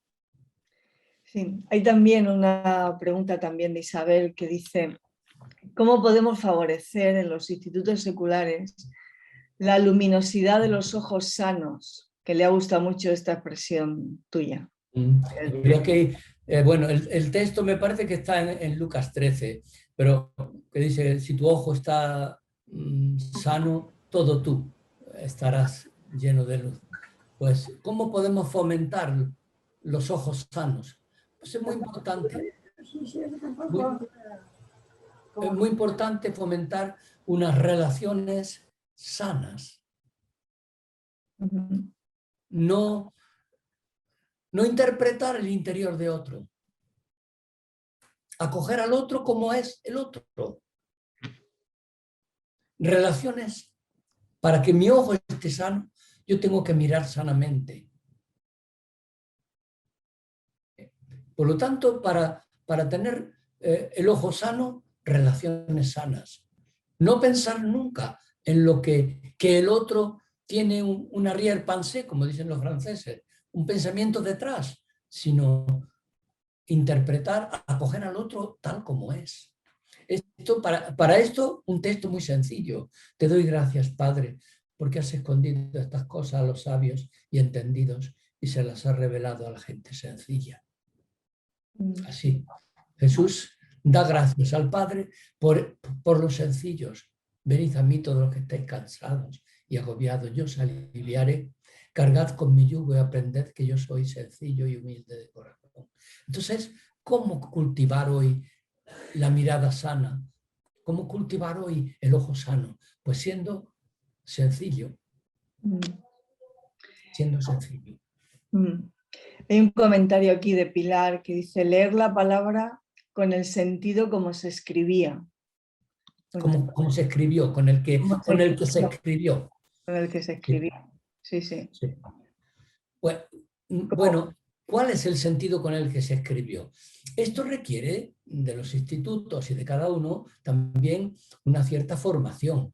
Sí, hay también una pregunta también de Isabel que dice: ¿cómo podemos favorecer en los institutos seculares la luminosidad de los ojos sanos? Que le ha gustado mucho esta expresión tuya. Creo que, bueno, el texto me parece que está en Lucas 13, pero que dice, si tu ojo está sano, todo tú estarás lleno de luz. Pues, ¿cómo podemos fomentar los ojos sanos? Pues es muy importante. Es muy importante fomentar unas relaciones sanas. No interpretar el interior de otro. Acoger al otro como es el otro. Relaciones. Para que mi ojo esté sano, yo tengo que mirar sanamente. Por lo tanto, para tener el ojo sano, relaciones sanas. No pensar nunca en lo que el otro tiene un arrière-pensée, como dicen los franceses, un pensamiento detrás, sino interpretar, acoger al otro tal como es. Para esto, un texto muy sencillo. Te doy gracias, Padre, porque has escondido estas cosas a los sabios y entendidos y se las has revelado a la gente sencilla. Así, Jesús da gracias al Padre por los sencillos. Venid a mí todos los que estáis cansados y agobiados, yo os aliviaré. Cargad con mi yugo y aprended que yo soy sencillo y humilde de corazón. Entonces, ¿cómo cultivar hoy la mirada sana? ¿Cómo cultivar hoy el ojo sano? Pues siendo sencillo. Siendo sencillo. Hay un comentario aquí de Pilar que dice: leer la palabra con el sentido como se escribía. Como se escribió, con el que se escribió. Con el que se escribió, sí. Sí. Bueno, ¿cuál es el sentido con el que se escribió? Esto requiere de los institutos y de cada uno también una cierta formación,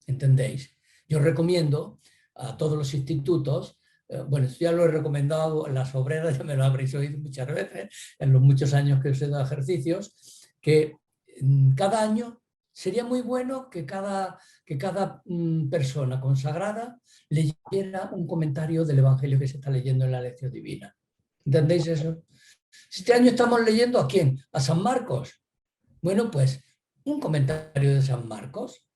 ¿entendéis? Yo recomiendo a todos los institutos, bueno, esto ya lo he recomendado en las obreras, ya me lo habréis oído muchas veces, en los muchos años que os he dado ejercicios, que cada año sería muy bueno que cada persona consagrada leyera un comentario del Evangelio que se está leyendo en la lección divina. ¿Entendéis eso? Este año estamos leyendo ¿a quién? A San Marcos. Bueno, pues un comentario de San Marcos.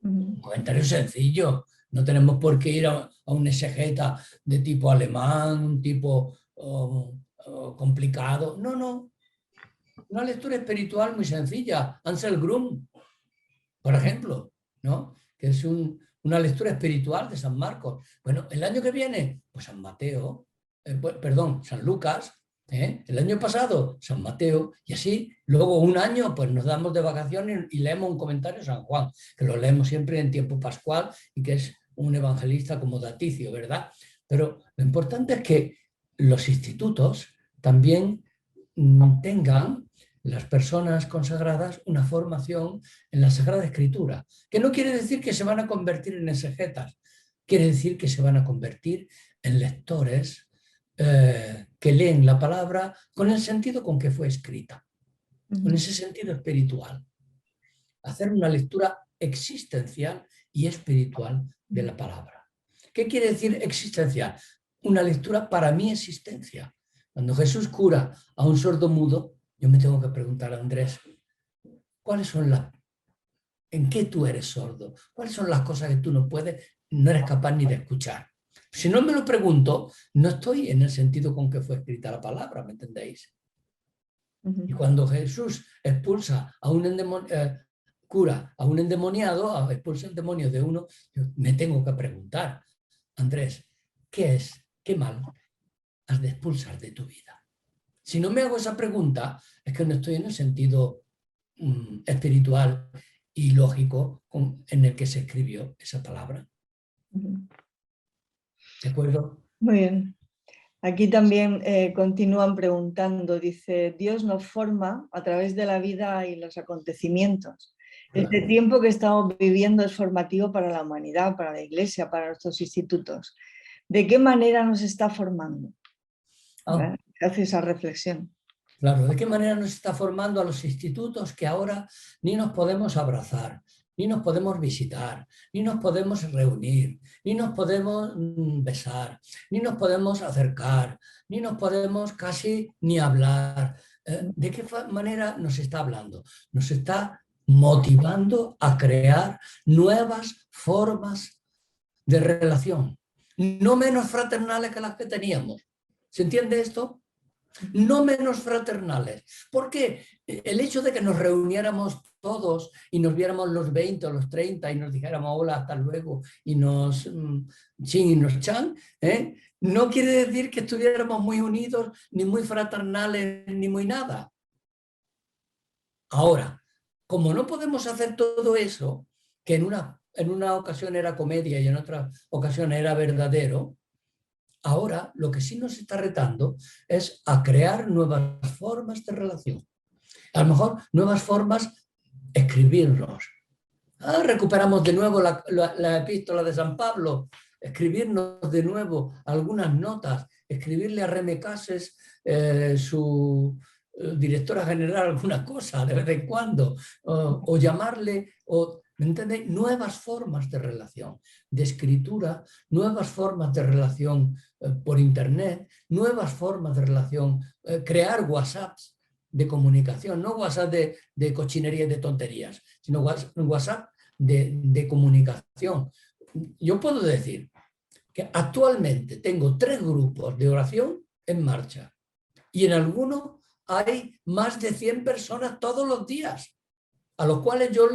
Un comentario sencillo. No tenemos por qué ir a un exegeta de tipo alemán, un tipo complicado. No. Una lectura espiritual muy sencilla. Ansel Grum, por ejemplo, ¿no? Que es una lectura espiritual de San Marcos. Bueno, el año que viene, pues San Mateo, San Lucas, el año pasado San Mateo, y así luego un año pues nos damos de vacaciones y leemos un comentario de San Juan, que lo leemos siempre en tiempo pascual y que es un evangelista como Daticio, ¿verdad? Pero lo importante es que los institutos también tengan las personas consagradas una formación en la Sagrada Escritura, que no quiere decir que se van a convertir en exegetas, quiere decir que se van a convertir en lectores que leen la palabra con el sentido con que fue escrita, con ese sentido espiritual. Hacer una lectura existencial y espiritual de la palabra. ¿Qué quiere decir existencial? Una lectura para mi existencia. Cuando Jesús cura a un sordo mudo, yo me tengo que preguntar, Andrés, ¿cuáles son en qué tú eres sordo? ¿Cuáles son las cosas que tú no eres capaz ni de escuchar? Si no me lo pregunto, no estoy en el sentido con que fue escrita la palabra, ¿me entendéis? Y cuando Jesús expulsa a cura a un endemoniado, expulsa el demonio de uno, yo me tengo que preguntar, Andrés, ¿qué mal has de expulsar de tu vida? Si no me hago esa pregunta, es que no estoy en el sentido espiritual y lógico en el que se escribió esa palabra. ¿De acuerdo? Muy bien. Aquí también continúan preguntando, dice, Dios nos forma a través de la vida y los acontecimientos. Este tiempo que estamos viviendo es formativo para la humanidad, para la Iglesia, para nuestros institutos. ¿De qué manera nos está formando? Hace esa reflexión. Claro, ¿de qué manera nos está formando a los institutos que ahora ni nos podemos abrazar, ni nos podemos visitar, ni nos podemos reunir, ni nos podemos besar, ni nos podemos acercar, ni nos podemos casi ni hablar? ¿De qué manera nos está hablando? Nos está motivando a crear nuevas formas de relación, no menos fraternales que las que teníamos. ¿Se entiende esto? No menos fraternales. ¿Por qué? El hecho de que nos reuniéramos todos y nos viéramos los 20 o los 30 y nos dijéramos hola, hasta luego, y nos chin y nos chan, no quiere decir que estuviéramos muy unidos, ni muy fraternales, ni muy nada. Ahora, como no podemos hacer todo eso, que en una ocasión era comedia y en otra ocasión era verdadero, ahora lo que sí nos está retando es a crear nuevas formas de relación. A lo mejor nuevas formas, escribirnos. Recuperamos de nuevo la epístola de San Pablo, escribirnos de nuevo algunas notas, escribirle a Reme Cases, su directora general, alguna cosa de vez en cuando, o llamarle, ¿me entendéis? Nuevas formas de relación, de escritura, nuevas formas de relación por internet, nuevas formas de relación, crear WhatsApps de comunicación, no WhatsApp de cochinería y de tonterías, sino WhatsApp de comunicación. Yo puedo decir que actualmente tengo 3 grupos de oración en marcha y en algunos hay más de 100 personas todos los días, a los cuales yo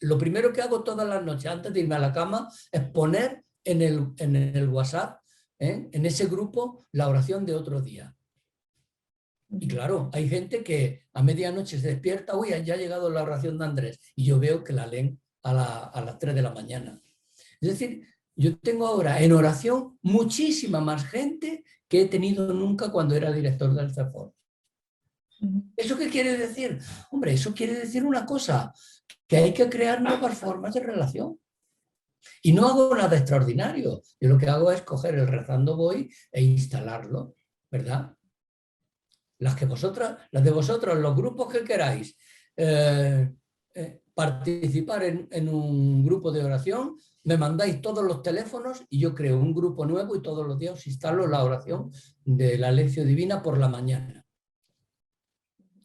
lo primero que hago todas las noches antes de irme a la cama es poner en el WhatsApp, en ese grupo, la oración de otro día. Y claro, hay gente que a medianoche se despierta, uy, ya ha llegado la oración de Andrés, y yo veo que la leen a las 3 de la mañana. Es decir, yo tengo ahora en oración muchísima más gente que he tenido nunca cuando era director del CEFOR. ¿Eso qué quiere decir? Hombre, eso quiere decir una cosa, que hay que crear nuevas formas de relación. Y no hago nada extraordinario. Yo lo que hago es coger el Rezando Voy e instalarlo, ¿verdad? Las de vosotros, los grupos que queráis participar en un grupo de oración, me mandáis todos los teléfonos y yo creo un grupo nuevo y todos los días os instalo la oración de la lección divina por la mañana.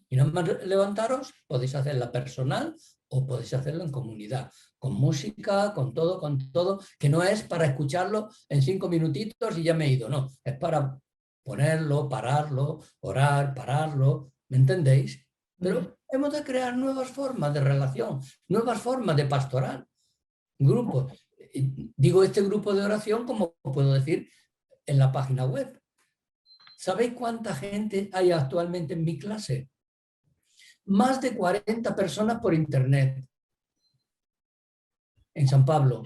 Y nada más levantaros, podéis hacerla personal o podéis hacerlo en comunidad, con música, con todo, que no es para escucharlo en 5 minutitos y ya me he ido, no, es para ponerlo, pararlo, orar, pararlo, ¿me entendéis? Pero hemos de crear nuevas formas de relación, nuevas formas de pastoral, grupos. Digo este grupo de oración como puedo decir en la página web. ¿Sabéis cuánta gente hay actualmente en mi clase? Más de 40 personas por internet en San Pablo.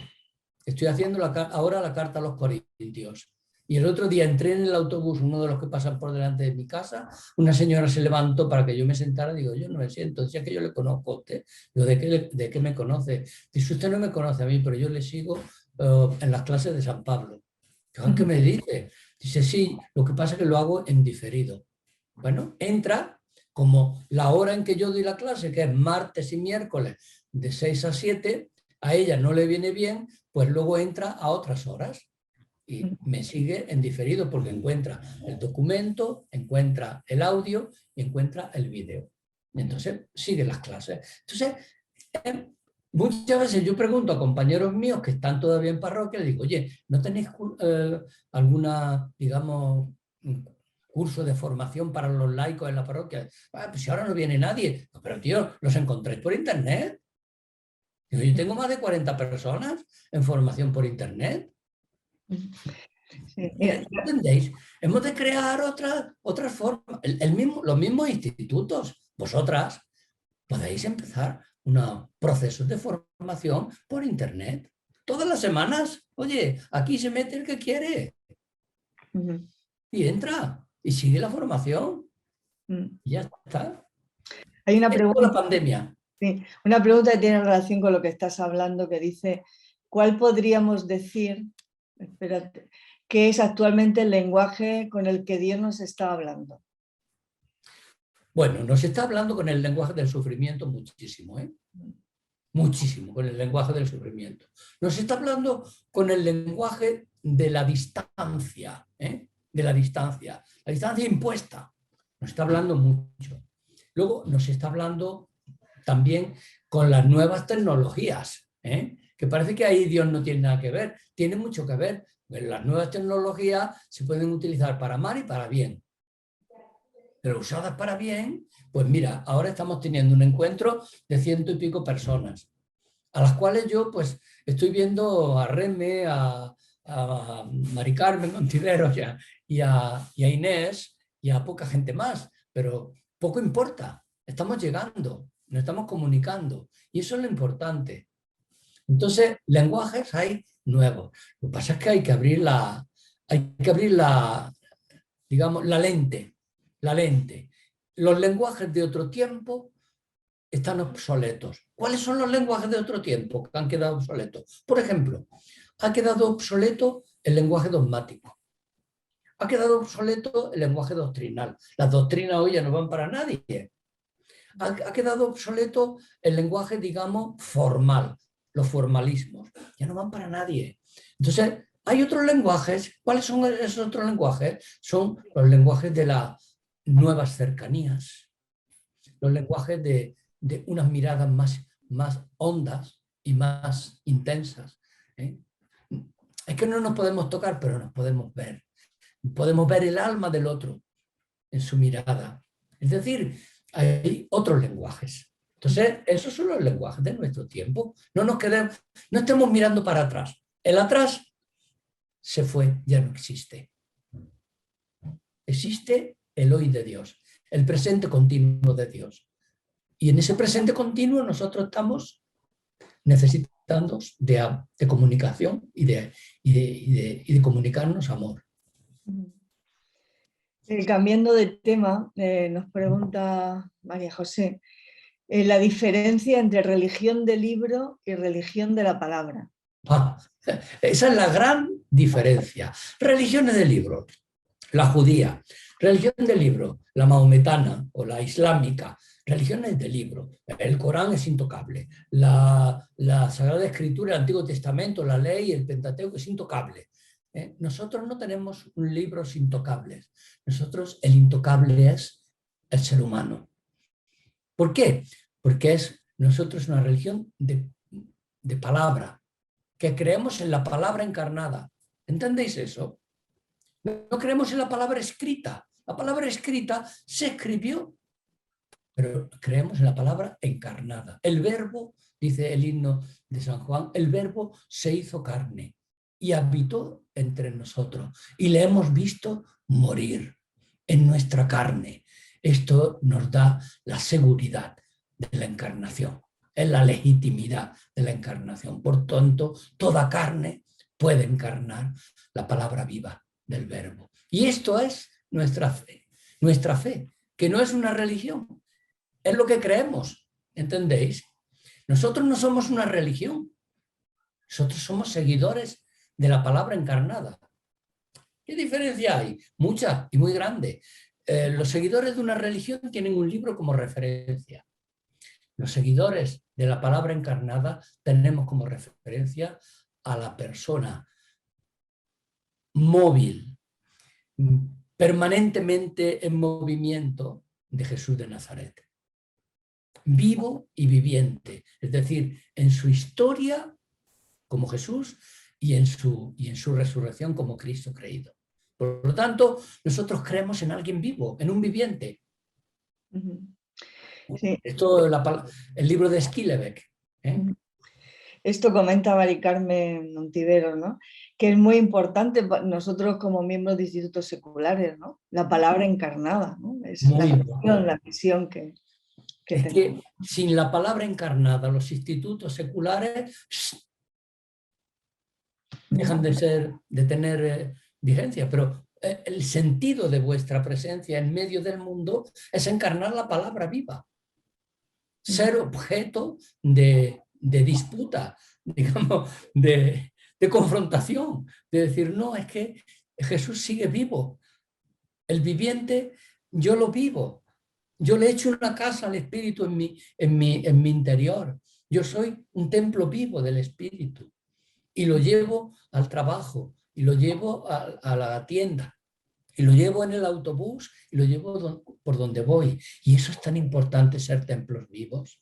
Estoy haciendo ahora la carta a los Corintios. Y el otro día entré en el autobús, uno de los que pasan por delante de mi casa, una señora se levantó para que yo me sentara, digo, yo no me siento, decía que yo le conozco a usted. Digo, ¿de qué me conoce? Dice, usted no me conoce a mí, pero yo le sigo en las clases de San Pablo. Digo, ¿qué me dice? Dice, sí, lo que pasa es que lo hago en diferido. Bueno, entra, como la hora en que yo doy la clase, que es martes y miércoles de 6 a 7, a ella no le viene bien, pues luego entra a otras horas y me sigue en diferido porque encuentra el documento, encuentra el audio y encuentra el vídeo. Entonces sigue las clases. Entonces, muchas veces yo pregunto a compañeros míos que están todavía en parroquia, les digo, oye, ¿no tenéis alguna, digamos, curso de formación para los laicos en la parroquia? Pues si ahora no viene nadie. No, pero tío, ¿los encontráis por internet? Digo, yo tengo más de 40 personas en formación por internet. Sí, ¿entendéis? Hemos de crear otras formas. Los mismos institutos, vosotras, podéis empezar procesos de formación por internet. Todas las semanas, oye, aquí se mete el que quiere y entra y sigue la formación y ya está. Hay una pregunta, la pandemia. Sí, una pregunta que tiene relación con lo que estás hablando, que dice, ¿cuál podríamos decir, espérate, que es actualmente el lenguaje con el que Dios nos está hablando? Bueno, nos está hablando con el lenguaje del sufrimiento muchísimo, ¿eh? Muchísimo, con el lenguaje del sufrimiento. Nos está hablando con el lenguaje de la distancia, ¿eh? De la distancia impuesta. Nos está hablando mucho. Luego nos está hablando también con las nuevas tecnologías, ¿eh? Que parece que ahí Dios no tiene nada que ver. Tiene mucho que ver. Las nuevas tecnologías se pueden utilizar para mal y para bien. Pero usadas para bien, pues mira, ahora estamos teniendo un encuentro de 100 y pico personas, a las cuales yo pues estoy viendo a Reme, a Mari Carmen Montiveros y a Inés y a poca gente más, pero poco importa, estamos llegando, nos estamos comunicando y eso es lo importante. Entonces, lenguajes hay nuevos. Lo que pasa es que hay que abrir digamos, la lente. Los lenguajes de otro tiempo están obsoletos. ¿Cuáles son los lenguajes de otro tiempo que han quedado obsoletos? Por ejemplo, ha quedado obsoleto el lenguaje dogmático. Ha quedado obsoleto el lenguaje doctrinal. Las doctrinas hoy ya no van para nadie. Ha quedado obsoleto el lenguaje, digamos, formal. Los formalismos ya no van para nadie. Entonces, hay otros lenguajes. ¿Cuáles son esos otros lenguajes? Son los lenguajes de las nuevas cercanías, los lenguajes de unas miradas más hondas y más intensas, ¿eh? Es que no nos podemos tocar, pero nos podemos ver. Podemos ver el alma del otro en su mirada. Es decir, hay otros lenguajes. Entonces, esos son los lenguajes de nuestro tiempo. No estemos mirando para atrás. El atrás se fue, ya no existe. Existe el hoy de Dios, el presente continuo de Dios. Y en ese presente continuo nosotros estamos necesitando de comunicación y de comunicarnos amor. Cambiando de tema, nos pregunta María José, la diferencia entre religión de libro y religión de la palabra. Esa es la gran diferencia. Religiones de libro, la judía, religión de libro, la maometana o la islámica, religiones de libro. El Corán es intocable, la Sagrada Escritura, el Antiguo Testamento, la ley, el Pentateuco es intocable. Nosotros no tenemos libros intocables. Nosotros, el intocable es el ser humano. ¿Por qué? Porque nosotros es una religión de palabra, que creemos en la palabra encarnada. ¿Entendéis eso? No creemos en la palabra escrita. La palabra escrita se escribió, pero creemos en la palabra encarnada. El verbo, dice el himno de San Juan, el verbo se hizo carne y habitó entre nosotros y le hemos visto morir en nuestra carne. Esto nos da la seguridad de la encarnación, es la legitimidad de la encarnación. Por tanto, toda carne puede encarnar la palabra viva del verbo. Y esto es nuestra fe, que no es una religión, es lo que creemos, ¿entendéis? Nosotros no somos una religión, nosotros somos seguidores de la palabra encarnada. ¿Qué diferencia hay? Mucha y muy grande. Los seguidores de una religión tienen un libro como referencia. Los seguidores de la palabra encarnada tenemos como referencia a la persona móvil, permanentemente en movimiento de Jesús de Nazaret. Vivo y viviente, es decir, en su historia como Jesús y en su resurrección como Cristo creído. Por lo tanto, nosotros creemos en alguien vivo, en un viviente. Sí. Esto el libro de Skillebeck. Esto comenta Mari Carmen Montiveros, ¿no? Que es muy importante para nosotros como miembros de institutos seculares, ¿no? La palabra encarnada, ¿no? Es la misión que... que Es tenemos. que sin la palabra encarnada, los institutos seculares dejan de tener vigencia, pero el sentido de vuestra presencia en medio del mundo es encarnar la palabra viva, ser objeto de disputa, digamos, de confrontación, de decir, no, es que Jesús sigue vivo, el viviente yo lo vivo, yo le echo una casa al Espíritu en mi interior, yo soy un templo vivo del Espíritu y lo llevo al trabajo y lo llevo a la tienda y lo llevo en el autobús y lo llevo por donde voy. Y eso es tan importante, ser templos vivos.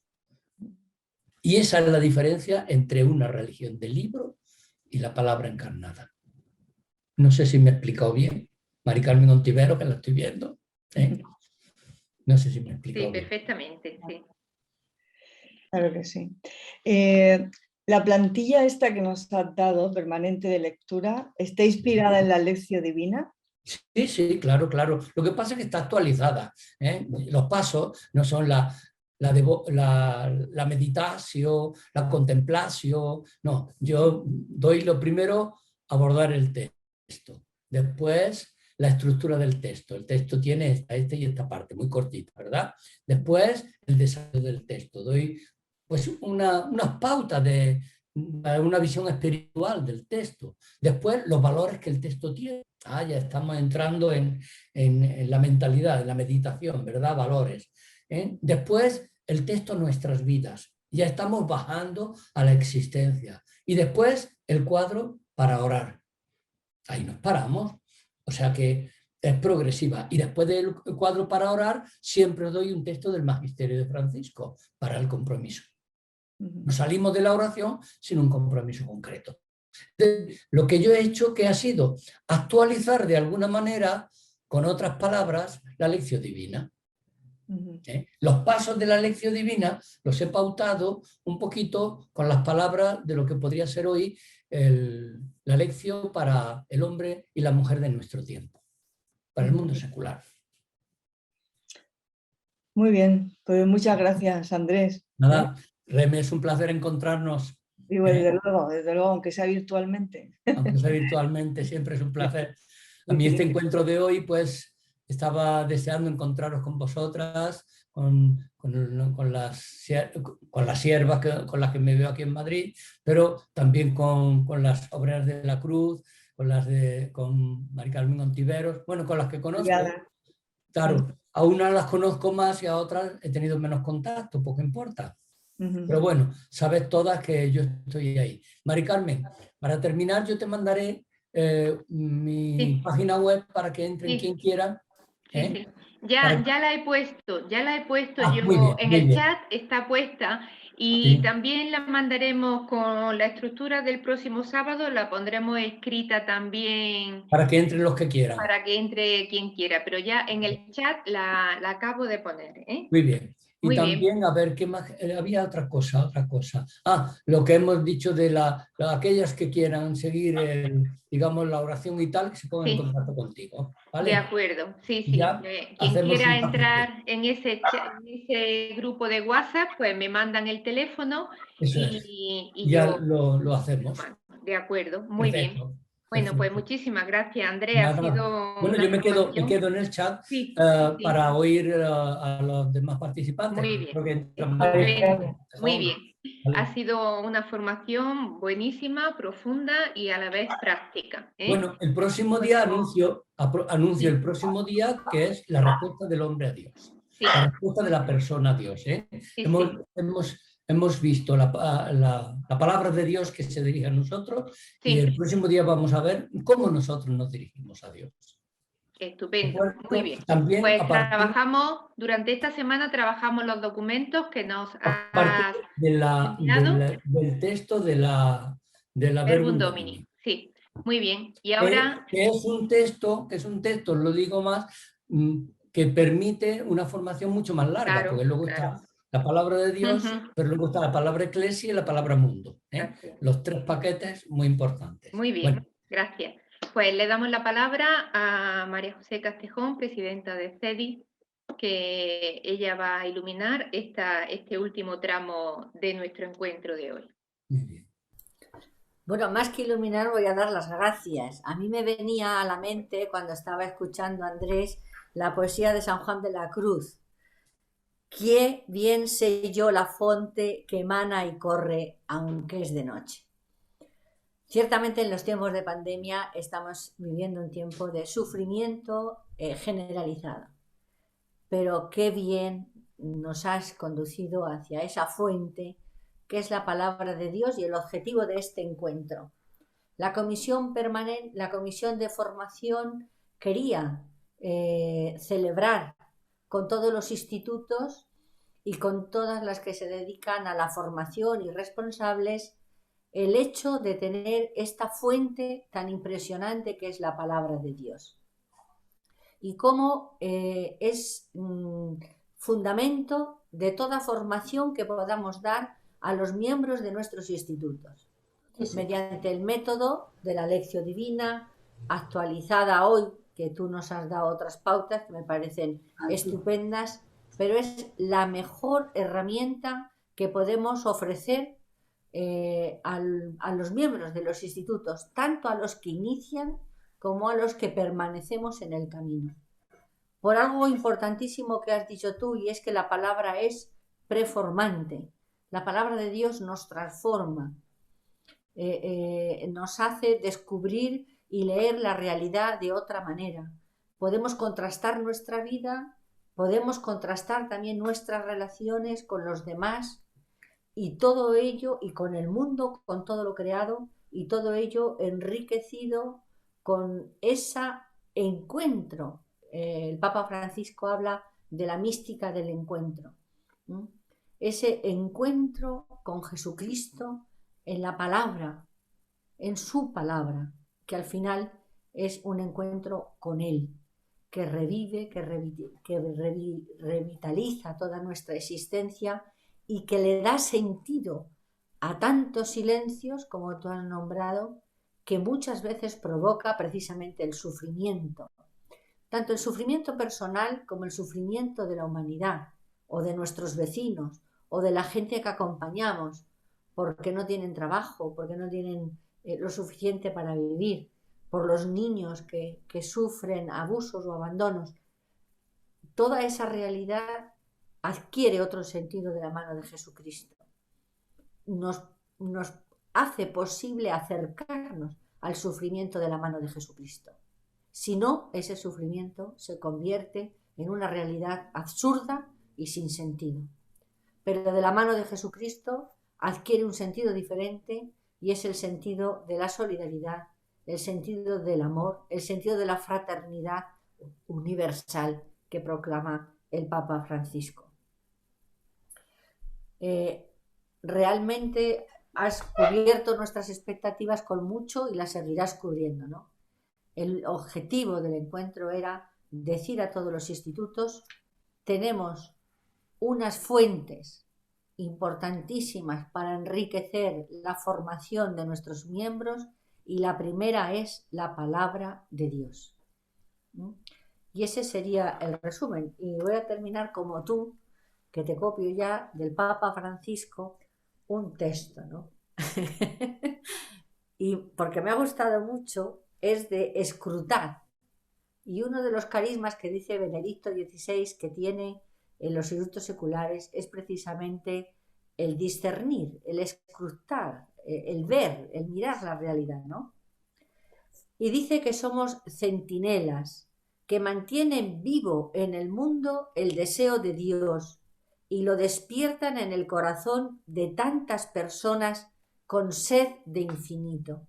Y esa es la diferencia entre una religión de libro y la palabra encarnada. No sé si me he explicado bien. Mari Carmen Ontivero, que la estoy viendo. No sé si me he explicado bien. Sí, perfectamente, sí. Claro que sí. La plantilla esta que nos has dado, permanente de lectura, ¿está inspirada en la Lección Divina? Sí, sí, claro, claro. Lo que pasa es que está actualizada. Los pasos no son la meditación, la contemplación. No, yo doy lo primero, abordar el texto. Después, la estructura del texto. El texto tiene esta y esta parte, muy cortita, ¿verdad? Después, el desarrollo del texto. Doy pues unas pautas de una visión espiritual del texto. Después, los valores que el texto tiene. Ya estamos entrando en la mentalidad, en la meditación, ¿verdad? Valores. Después, el texto Nuestras Vidas. Ya estamos bajando a la existencia. Y después, el cuadro para orar. Ahí nos paramos. O sea que es progresiva. Y después del cuadro para orar, siempre doy un texto del Magisterio de Francisco para el compromiso. No salimos de la oración sin un compromiso concreto. Lo que yo he hecho, que ha sido actualizar de alguna manera, con otras palabras, la lección divina. Los pasos de la lección divina los he pautado un poquito con las palabras de lo que podría ser hoy la lección para el hombre y la mujer de nuestro tiempo, para el mundo secular. Muy bien, pues muchas gracias, Andrés. Nada, Reme, es un placer encontrarnos. Digo, desde luego, aunque sea virtualmente. Aunque sea virtualmente, siempre es un placer. A mí este encuentro de hoy, pues, estaba deseando encontraros con vosotras, con las siervas con las que me veo aquí en Madrid, pero también con las obreras de la Cruz, con Mari Carmen Ontiveros, bueno, con las que conozco. Claro, a unas las conozco más y a otras he tenido menos contacto, poco importa. Pero bueno, sabes todas que yo estoy ahí. Mari Carmen, para terminar yo te mandaré mi página web para que entren quien quiera. Sí. Ya la he puesto Muy yo bien, en el chat, está puesta, y también la mandaremos con la estructura del próximo sábado, la pondremos escrita también. Para que entren los que quieran. Para que entre quien quiera, pero ya en el chat la acabo de poner. Muy bien. Y Muy también, bien. a ver, ¿qué más? Había otra cosa. Lo que hemos dicho de aquellas que quieran seguir, digamos, la oración y tal, que se pongan en contacto contigo. ¿Vale? De acuerdo, sí. Ya Quien quiera entrar en ese grupo de WhatsApp, pues me mandan el teléfono. Eso y ya yo lo hacemos. De acuerdo, muy bien. Bueno, pues muchísimas gracias, Andrea. Ha sido bueno, yo me quedo en el chat para oír a los demás participantes. Muy bien. Muy bien. ¿Vale? Ha sido una formación buenísima, profunda y a la vez práctica. Bueno, el próximo día anuncio el próximo día, que es la respuesta del hombre a Dios. La respuesta de la persona a Dios. Hemos visto la palabra de Dios que se dirige a nosotros y el próximo día vamos a ver cómo nosotros nos dirigimos a Dios. Estupendo, muy bien. También, pues durante esta semana trabajamos los documentos que nos has enviado. Del texto de la Verbum Domini. Sí, muy bien. Y ahora... que es un texto, lo digo más, que permite una formación mucho más larga, porque luego está la palabra de Dios, pero luego está la palabra eclesia y la palabra mundo. Los tres paquetes muy importantes. Muy bien, gracias. Pues le damos la palabra a María José Castejón, presidenta de CEDI. que ella va a iluminar este último tramo de nuestro encuentro de hoy. Muy bien. Bueno, más que iluminar, voy a dar las gracias. A mí me venía a la mente, cuando estaba escuchando a Andrés, la poesía de San Juan de la Cruz. Qué bien sé yo la fonte que emana y corre, aunque es de noche. Ciertamente en los tiempos de pandemia estamos viviendo un tiempo de sufrimiento generalizado. Pero qué bien nos has conducido hacia esa fuente que es la palabra de Dios y el objetivo de este encuentro. La comisión permanente, la comisión de formación quería celebrar con todos los institutos y con todas las que se dedican a la formación y responsables el hecho de tener esta fuente tan impresionante que es la palabra de Dios. Y cómo es fundamento de toda formación que podamos dar a los miembros de nuestros institutos, mediante el método de la lección divina, actualizada hoy, que tú nos has dado otras pautas que me parecen estupendas, pero es la mejor herramienta que podemos ofrecer a los miembros de los institutos, tanto a los que inician como a los que permanecemos en el camino. Por algo importantísimo que has dicho tú, y es que la palabra es preformante. La palabra de Dios nos transforma, nos hace descubrir y leer la realidad de otra manera. Podemos contrastar nuestra vida, podemos contrastar también nuestras relaciones con los demás y todo ello, y con el mundo, con todo lo creado, y todo ello enriquecido con ese encuentro. El Papa Francisco habla de la mística del encuentro. Ese encuentro con Jesucristo en la palabra, en su palabra, que al final es un encuentro con Él, que revive, que revitaliza toda nuestra existencia y que le da sentido a tantos silencios, como tú has nombrado, que muchas veces provoca precisamente el sufrimiento. Tanto el sufrimiento personal como el sufrimiento de la humanidad, o de nuestros vecinos, o de la gente que acompañamos, porque no tienen trabajo, porque no tienen lo suficiente para vivir, por los niños que sufren abusos o abandonos. Toda esa realidad adquiere otro sentido de la mano de Jesucristo. Nos hace posible acercarnos al sufrimiento de la mano de Jesucristo. Si no, ese sufrimiento se convierte en una realidad absurda y sin sentido. Pero de la mano de Jesucristo adquiere un sentido diferente, y es el sentido de la solidaridad, el sentido del amor, el sentido de la fraternidad universal que proclama el Papa Francisco. Realmente has cubierto nuestras expectativas con mucho y las seguirás cubriendo, ¿no? El objetivo del encuentro era decir a todos los institutos: tenemos unas fuentes importantísimas para enriquecer la formación de nuestros miembros, y la primera es la palabra de Dios. Y ese sería el resumen. Y voy a terminar como tú, que te copio ya del Papa Francisco un texto, ¿no? Y porque me ha gustado mucho, es de escrutar. Y uno de los carismas que dice Benedicto XVI que tiene en los institutos seculares es precisamente el discernir, el escrutar, el ver, el mirar la realidad, ¿no? Y dice que somos centinelas que mantienen vivo en el mundo el deseo de Dios y lo despiertan en el corazón de tantas personas con sed de infinito.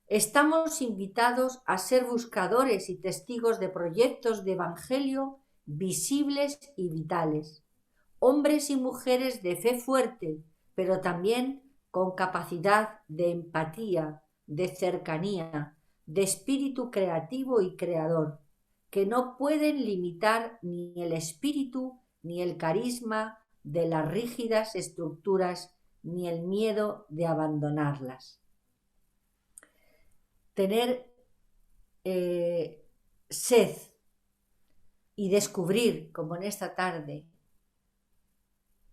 Estamos invitados a ser buscadores y testigos de proyectos de evangelio visibles y vitales, hombres y mujeres de fe fuerte, pero también con capacidad de empatía, de cercanía, de espíritu creativo y creador, que no pueden limitar ni el espíritu ni el carisma de las rígidas estructuras, ni el miedo de abandonarlas. Tener sed y descubrir, como en esta tarde,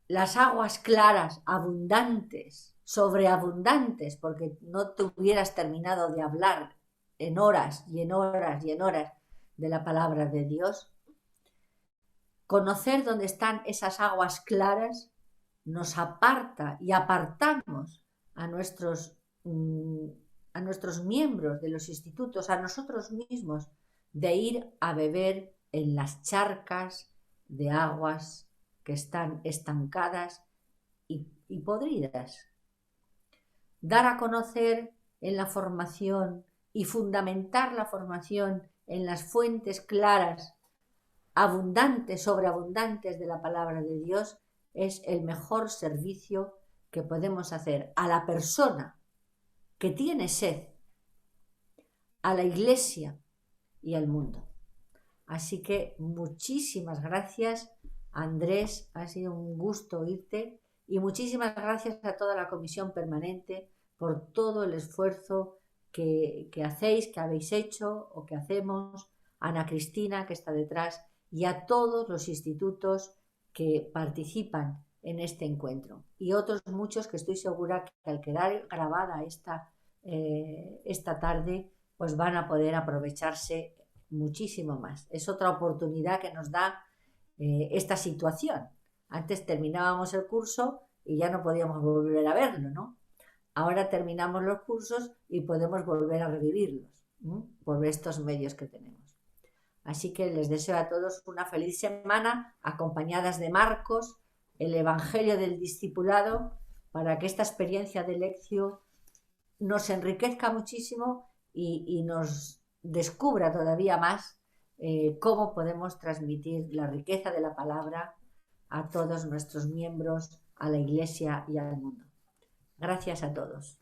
las aguas claras, abundantes, sobreabundantes, porque no te hubieras terminado de hablar en horas y en horas y en horas de la palabra de Dios. Conocer dónde están esas aguas claras nos aparta y apartamos a nuestros miembros de los institutos, a nosotros mismos, de ir a beber en las charcas de aguas que están estancadas y podridas. Dar a conocer en la formación y fundamentar la formación en las fuentes claras, abundantes, sobreabundantes de la palabra de Dios, es el mejor servicio que podemos hacer a la persona que tiene sed, a la Iglesia y al mundo. Así que muchísimas gracias, Andrés, ha sido un gusto oírte, y muchísimas gracias a toda la comisión permanente por todo el esfuerzo que hacéis, que habéis hecho o que hacemos, a Ana Cristina, que está detrás, y a todos los institutos que participan en este encuentro, y otros muchos que estoy segura que al quedar grabada esta tarde, pues van a poder aprovecharse muchísimo más. Es otra oportunidad que nos da esta situación. Antes terminábamos el curso y ya no podíamos volver a verlo, ¿no? Ahora terminamos los cursos y podemos volver a revivirlos, ¿no?, por estos medios que tenemos. Así que les deseo a todos una feliz semana, acompañadas de Marcos, el Evangelio del Discipulado, para que esta experiencia de lección nos enriquezca muchísimo y nos descubra todavía más cómo podemos transmitir la riqueza de la palabra a todos nuestros miembros, a la Iglesia y al mundo. Gracias a todos.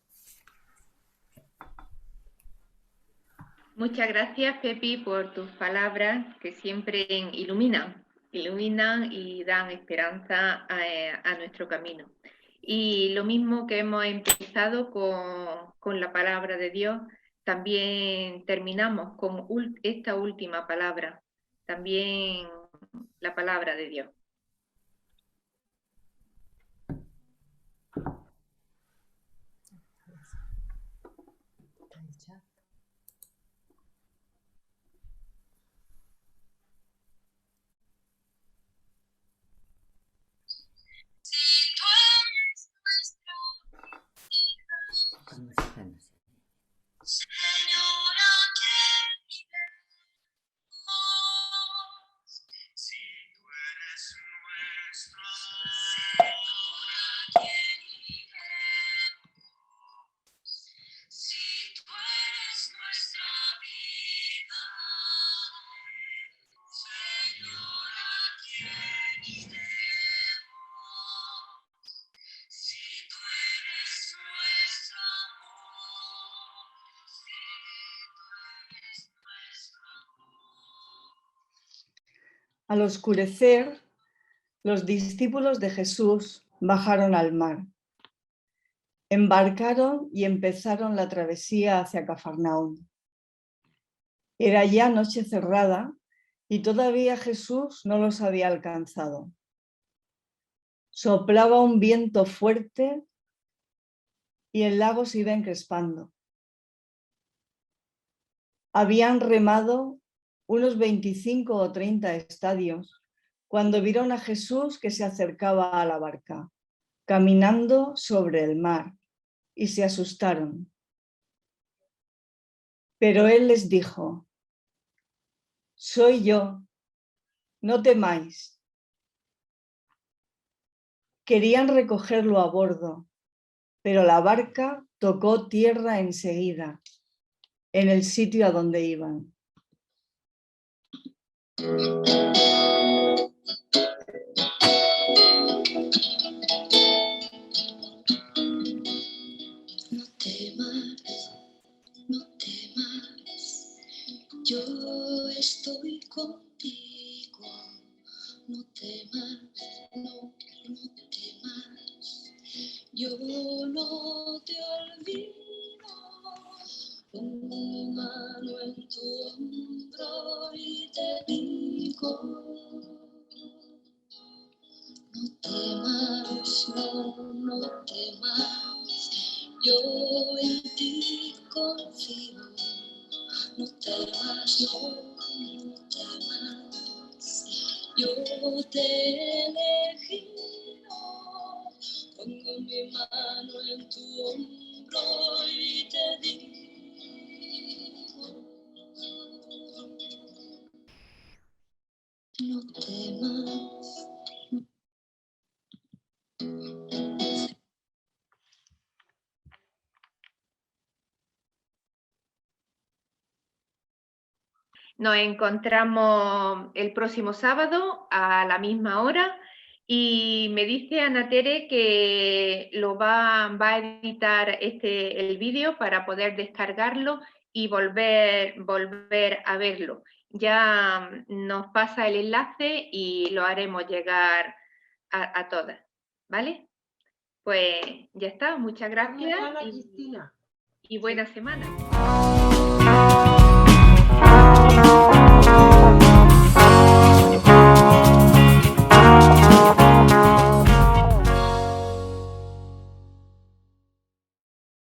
Muchas gracias, Pepi, por tus palabras que siempre iluminan y dan esperanza a nuestro camino. Y lo mismo que hemos empezado con la palabra de Dios, también terminamos con esta última palabra, también la palabra de Dios. Al oscurecer, los discípulos de Jesús bajaron al mar. Embarcaron y empezaron la travesía hacia Cafarnaúm. Era ya noche cerrada y todavía Jesús no los había alcanzado. Soplaba un viento fuerte y el lago se iba encrespando. Habían remado unos 25 o 30 estadios cuando vieron a Jesús que se acercaba a la barca, caminando sobre el mar, y se asustaron. Pero él les dijo: «Soy yo, no temáis». Querían recogerlo a bordo, pero la barca tocó tierra enseguida, en el sitio a donde iban. No temas, yo estoy contigo. No temas, no temas, yo no te olvido. Pongo mi mano en tu hombro y te digo No temas, no temas, yo en ti confío. No temas, no temas, yo te he elegido. Pongo mi mano en tu hombro y te digo, no temas. Nos encontramos el próximo sábado a la misma hora y me dice Ana Tere que lo va a editar el vídeo para poder descargarlo y volver a verlo. Ya nos pasa el enlace y lo haremos llegar a todas, ¿vale? Pues ya está, muchas gracias y buena semana.